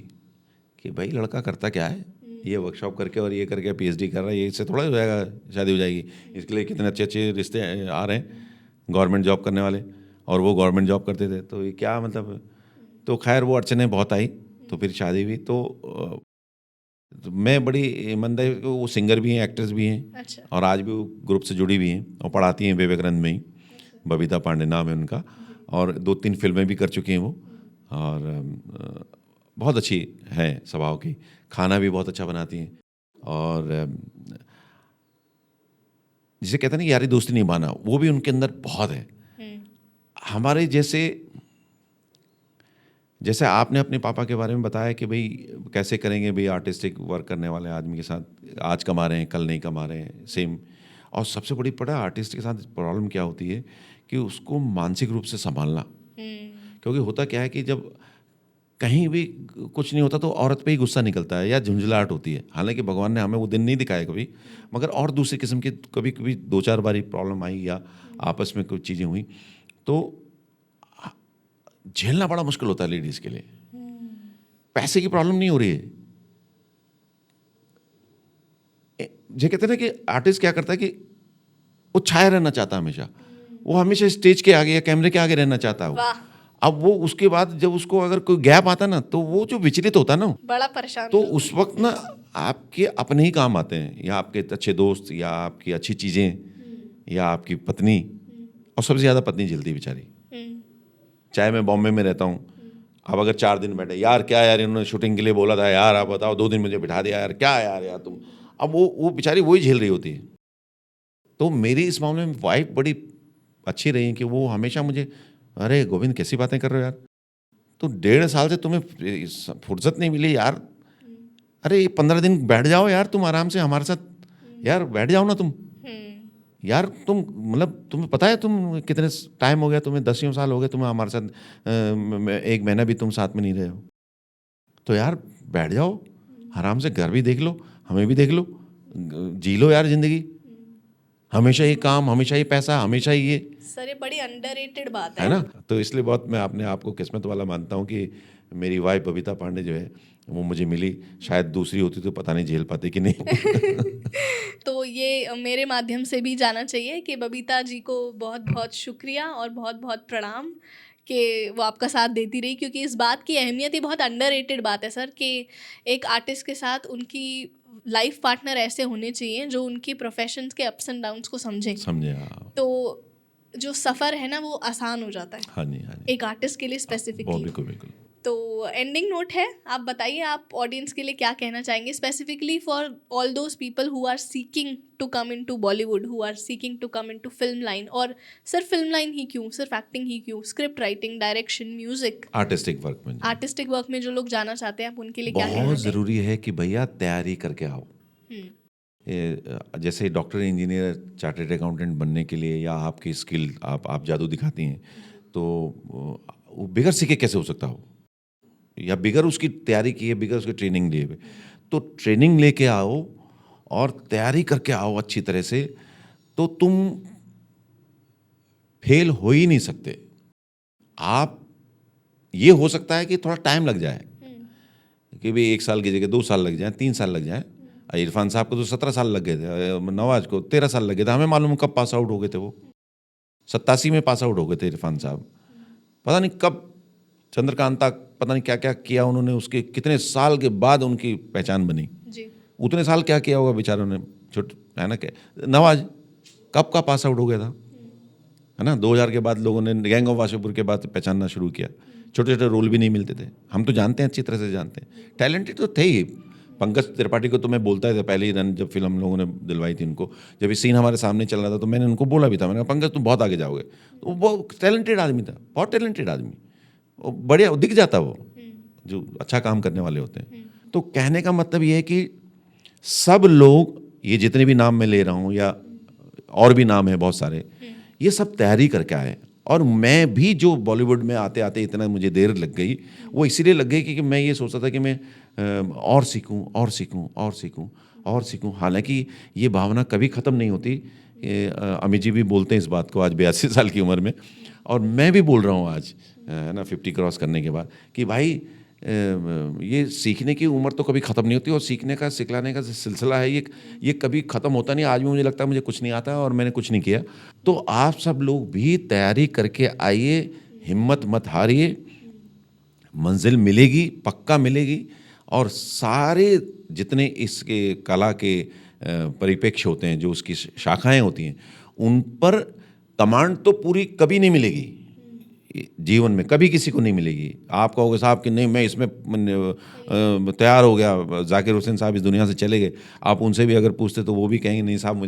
कि भाई लड़का करता क्या है, ये वर्कशॉप करके और ये करके पीएचडी कर रहा है, ये इससे थोड़ा हो जाएगा, शादी हो जाएगी। इसके लिए कितने अच्छे अच्छे रिश्ते आ रहे हैं गवर्नमेंट जॉब करने वाले, और वो गवर्नमेंट जॉब करते थे, तो ये क्या मतलब। तो खैर वो अड़चनें बहुत आई, तो फिर शादी हुई। तो मैं बड़ी ईमानदारी, वो सिंगर भी हैं, एक्ट्रेस भी हैं, अच्छा। और आज भी वो ग्रुप से जुड़ी हुई हैं और पढ़ाती हैं विवेकानंद में ही। बबीता पांडे नाम है उनका, और 2-3 फिल्में भी कर चुकी हैं वो, और बहुत अच्छी हैं स्वभाव की, खाना भी बहुत अच्छा बनाती हैं, और जिसे कहते हैं ना कि यारी दोस्ती निभाना, वो भी उनके अंदर बहुत है। हमारे जैसे आपने अपने पापा के बारे में बताया कि भाई कैसे करेंगे भाई आर्टिस्टिक वर्क करने वाले आदमी के साथ, आज कमा रहे हैं कल नहीं कमा रहे हैं, सेम। और सबसे बड़ी पता है आर्टिस्ट के साथ प्रॉब्लम क्या होती है कि उसको मानसिक रूप से संभालना। क्योंकि होता क्या है कि जब कहीं भी कुछ नहीं होता तो औरत पे ही गुस्सा निकलता है या झुंझलाहट होती है। हालांकि भगवान ने हमें वो दिन नहीं दिखाया कभी, मगर और दूसरी किस्म की कभी कभी 2-4 बारी प्रॉब्लम आई या आपस में कुछ चीज़ें हुई तो झेलना बड़ा मुश्किल होता है लेडीज़ के लिए। पैसे की प्रॉब्लम नहीं हो रही है। जो कहते हैं ना कि आर्टिस्ट क्या करता है कि वो छाया रहना चाहता है हमेशा, वो हमेशा स्टेज के आगे या कैमरे के आगे रहना चाहता है। वो अब वो उसके बाद जब उसको अगर कोई गैप आता ना तो वो जो विचलित होता ना, बड़ा परेशान तो लोग। उस वक्त ना आपके अपने ही काम आते हैं, या आपके अच्छे दोस्त, या आपकी अच्छी चीज़ें, या आपकी पत्नी, और सबसे ज़्यादा पत्नी झेलती है बेचारी। हम्म, चाहे मैं बॉम्बे में रहता हूँ, अब अगर 4 दिन बैठे, यार क्या यार इन्होंने शूटिंग के लिए बोला था यार, आप बताओ 2 दिन मुझे बिठा दिया यार, क्या यार तुम, अब वो बेचारी वही झेल रही होती है। तो मेरी इस मामले में वाइफ बड़ी अच्छी रही कि वो हमेशा मुझे, अरे गोविंद कैसी बातें कर रहे हो यार, तो 1.5 साल से तुम्हें फुर्सत नहीं मिली यार, अरे 15 दिन बैठ जाओ यार तुम आराम से हमारे साथ, यार बैठ जाओ ना तुम, यार तुम मतलब तुम्हें पता है तुम कितने टाइम हो गया तुम्हें, 10 साल हो गए तुम्हें हमारे साथ, 1 महीना भी तुम साथ में नहीं रहे हो, तो यार बैठ जाओ आराम से, घर भी देख लो, हमें भी देख लो, जी लो यार जिंदगी, हमेशा ही काम, हमेशा ही पैसा, हमेशा ही ये, सर ये बड़ी अंडररेटेड बात है ना। तो इसलिए बहुत मैं अपने आप को किस्मत वाला मानता हूँ कि मेरी वाइफ बबीता पांडे जो है वो मुझे मिली, शायद दूसरी होती तो पता नहीं झेल पाती कि नहीं। तो ये मेरे माध्यम से भी जाना चाहिए कि बबीता जी को बहुत बहुत शुक्रिया और बहुत बहुत प्रणाम कि वो आपका साथ देती रही, क्योंकि इस बात की अहमियत, ये बहुत अंडररेटेड बात है सर, कि एक आर्टिस्ट के साथ उनकी लाइफ पार्टनर ऐसे होने चाहिए जो उनकी प्रोफेशंस के अप्स एंड डाउन्स को समझें। समझे हाँ। तो जो सफ़र है ना वो आसान हो जाता है हाँ जी, हाँ जी, एक आर्टिस्ट के लिए स्पेसिफिकली। बिल्कुल बिल्कुल। तो एंडिंग नोट है, आप बताइए आप ऑडियंस के लिए क्या कहना चाहेंगे, specifically for all those people who are seeking to come in to Bollywood, who are seeking to come in to film line, और सिर्फ फिल्म लाइन ही क्यों, सिर्फ एक्टिंग ही क्यों, script writing, direction, music, artistic work में आर्टिस्टिक वर्क में जो लोग जाना चाहते हैं, आप उनके लिए क्या कहना बहुत चाहेंगे? ज़रूरी है कि भैया तैयारी करके आओ। जैसे डॉक्टर, इंजीनियर, चार्टर्ड अकाउंटेंट बनने के लिए, या आपकी स्किल आप जादू दिखाती हैं, तो वो बिगर सीखे कैसे हो सकता हो, या बिगर उसकी तैयारी की है, बिगर उसकी ट्रेनिंग लिए हुए, तो ट्रेनिंग लेके आओ और तैयारी करके आओ अच्छी तरह से, तो तुम फेल हो ही नहीं सकते। आप, ये हो सकता है कि थोड़ा टाइम लग जाए, कि भी 1 साल की जगह 2 साल लग जाए, 3 साल लग जाए। इरफान साहब को तो 17 साल लग गए थे, नवाज को 13 साल लग गए थे, हमें मालूम कब पास आउट हो गए थे, वो 87 में पास आउट हो गए थे इरफान साहब, पता नहीं कब चंद्रकांत तक पता नहीं क्या क्या किया उन्होंने, उसके कितने साल के बाद उनकी पहचान बनी जी। उतने साल क्या किया होगा बेचारों ने, छोट है ना। नवाज कब का पास आउट हो गया था, है ना, 2000 के बाद लोगों ने गैंग ऑफ वासेपुर के बाद पहचानना शुरू किया, छोटे छोटे रोल भी नहीं मिलते थे, हम तो जानते हैं, अच्छी तरह से जानते हैं, टैलेंटेड तो थे ही। पंकज त्रिपाठी को तो मैं बोलता था पहले ही रन, जब फिल्म हम लोगों ने दिलवाई थी उनको, जब ये सीन हमारे सामने चल रहा था तो मैंने उनको बोला भी था, मैंने कहा पंकज तुम बहुत आगे जाओगे, तो वो बहुत टैलेंटेड आदमी था, बहुत टैलेंटेड आदमी, वो बढ़िया दिख जाता, वो जो अच्छा काम करने वाले होते हैं। तो कहने का मतलब ये है कि सब लोग, ये जितने भी नाम मैं ले रहा हूँ, या और भी नाम है बहुत सारे, ये सब तैयारी करके आए। और मैं भी जो बॉलीवुड में आते आते इतना मुझे देर लग गई, वो इसीलिए लग गई कि मैं ये सोचता था कि मैं और सीखूं और सीखूं और सीखूं और सीखूं। हालांकि ये भावना कभी ख़त्म नहीं होती। अमित जी भी बोलते हैं इस बात को आज 82 साल की उम्र में, और मैं भी बोल रहा हूँ आज, है ना, 50 क्रॉस करने के बाद, कि भाई ये सीखने की उम्र तो कभी ख़त्म नहीं होती, और सीखने का, सिखलाने का सिलसिला है ये कभी ख़त्म होता नहीं। आज भी मुझे लगता है मुझे कुछ नहीं आता और मैंने कुछ नहीं किया। तो आप सब लोग भी तैयारी करके आइए, हिम्मत मत हारिए, मंजिल मिलेगी, पक्का मिलेगी। और सारे जितने इसके कला के परिप्रेक्ष्य होते हैं, जो उसकी शाखाएं होती हैं, उन पर कमांड तो पूरी कभी नहीं मिलेगी, जीवन में कभी किसी को नहीं मिलेगी। आप कहोगे साहब कि नहीं मैं इसमें तैयार हो गया, जाकिर हुसैन साहब इस दुनिया से चले गए, आप उनसे भी अगर पूछते तो वो भी कहेंगे नहीं साहब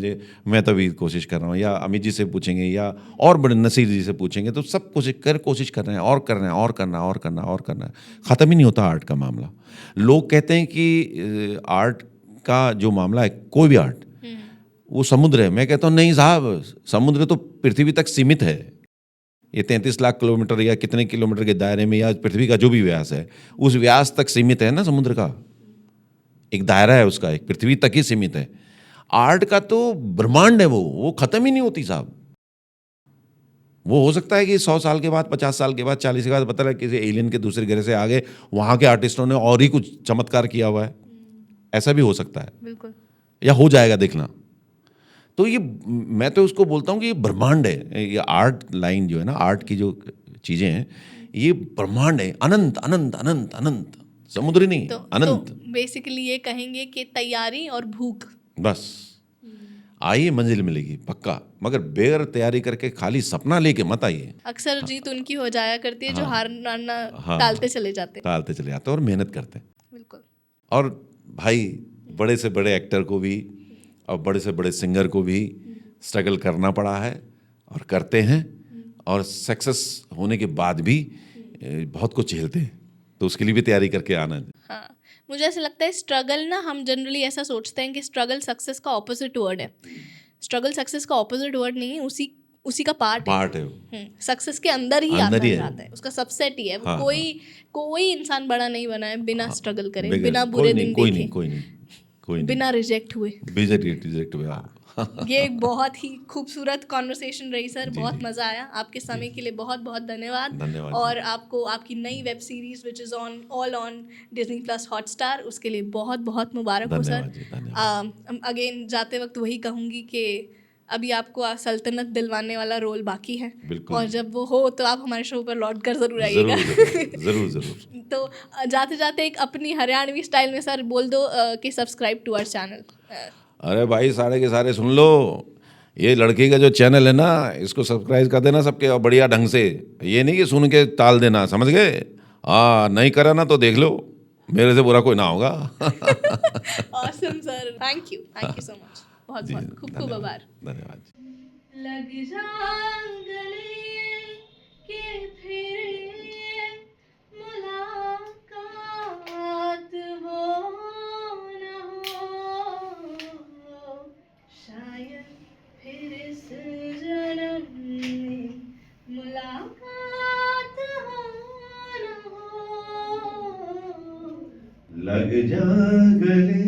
मैं तभी कोशिश कर रहा हूँ। या अमित जी से पूछेंगे, या और बड़े नसीर जी से पूछेंगे, तो सब कोशिश कर रहे हैं, और कर रहे हैं, और करना, और करना, और करना। ख़त्म ही नहीं होता आर्ट का मामला। लोग कहते हैं कि आर्ट का जो मामला है, कोई भी आर्ट, वो समुद्र है। मैं कहता हूँ नहीं साहब, समुद्र तो पृथ्वी तक सीमित है। ये 33 लाख किलोमीटर या कितने किलोमीटर के दायरे में, या पृथ्वी का जो भी व्यास है, उस व्यास तक सीमित है ना समुद्र का, एक दायरा है उसका, एक पृथ्वी तक ही सीमित है। आर्ट का तो ब्रह्मांड है, वो खत्म ही नहीं होती साहब। वो हो सकता है कि 100 साल के बाद, 50 साल के बाद, 40 के बाद पता लगे किसी एलियन के दूसरे ग्रह से आगे वहाँ के आर्टिस्टों ने और ही कुछ चमत्कार किया हुआ है, ऐसा भी हो सकता है, बिल्कुल, या हो जाएगा, देखना। तो ये मैं तो उसको बोलता हूँ कि ये ब्रह्मांड है, ये आर्ट लाइन जो है ना, आर्ट की जो चीज़ें हैं, ये ब्रह्मांड है, अनंत अनंत अनंत अनंत, समुद्र नहीं, अनंत। बेसिकली ये कहेंगे कि तैयारी और भूख। बस आइए, मंजिल मिलेगी पक्का, मगर बगैर तैयारी करके खाली सपना लेके मत आइए। अक्सर जीत उनकी हो जाया करती है जो हार मानना हाँ, टालते चले जाते हैं। टालते चले जाते हैं और मेहनत करते हैं। बिल्कुल। और भाई, बड़े से बड़े एक्टर को भी और बड़े से बड़े सिंगर को भी स्ट्रगल करना पड़ा है और करते हैं, और सक्सेस होने के बाद भी बहुत कुछ झेलते हैं, तो उसके लिए भी तैयारी करके आना है। हाँ, मुझे ऐसा लगता है स्ट्रगल ना, हम जनरली ऐसा सोचते हैं कि स्ट्रगल सक्सेस का ऑपोजिट वर्ड है। स्ट्रगल सक्सेस का ऑपोजिट वर्ड नहीं है, उसी का पार्ट है वो। सक्सेस के अंदर ही अंदर ही आता है, उसका सबसेट ही है। हाँ, कोई इंसान बड़ा नहीं बना है बिना स्ट्रगल करे, बगैर- बिना कोई बुरे नहीं, दिन कोई देखे, नहीं, कोई नहीं, कोई नहीं, बिना रिजेक्ट हुए। रिजेक्ट हुए आप। ये एक बहुत ही खूबसूरत कॉन्वर्सेशन रही सर, बहुत मज़ा आया। आपके समय के लिए बहुत बहुत धन्यवाद। धन्यवाद और आपको आपकी नई web series which is on Disney Plus Hotstar, उसके लिए बहुत बहुत मुबारक हो धन्यवाद जी, सर। अगेन जाते वक्त वही कहूँगी कि अभी आपको सल्तनत दिलवाने वाला रोल बाकी है, बिल्कुल। और जब वो हो तो आप हमारे शो पर लौट कर ज़रूर आइएगा। जरूर जरूर। तो जाते जाते एक अपनी हरियाणवी स्टाइल में सर बोल दो कि सब्सक्राइब टू आवर चैनल। अरे भाई, सारे के सारे सुन लो, ये लड़की का जो चैनल है ना, इसको सब्सक्राइब कर देना सबके, और बढ़िया ढंग से, ये नहीं कि सुन के टाल देना, समझ गए? हाँ, नहीं करा ना तो देख लो, मेरे से बुरा कोई ना होगा। Awesome sir, thank you so much, बहुत बहुत खूब आभार। धन्यवाद। लग जा गले के फिर मुलाकात हो न हो, शायद फिर इस जन्म में मुलाकात हो न हो। लग जा गले।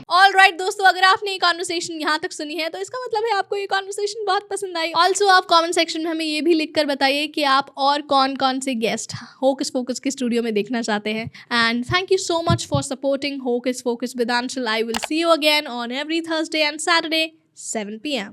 ऑल राइट दोस्तों, अगर आपने ये कॉन्वर्सेशन यहाँ तक सुनी है तो इसका मतलब है आपको ये कॉन्वर्सेशन बहुत पसंद आई। ऑल्सो आप कमेंट सेक्शन में हमें ये भी लिख कर बताइए कि आप और कौन कौन से गेस्ट होकस पोकस के स्टूडियो में देखना चाहते हैं। And thank you so much for supporting hocus pocus with Aanchal. I will see you again on every Thursday and Saturday 7 PM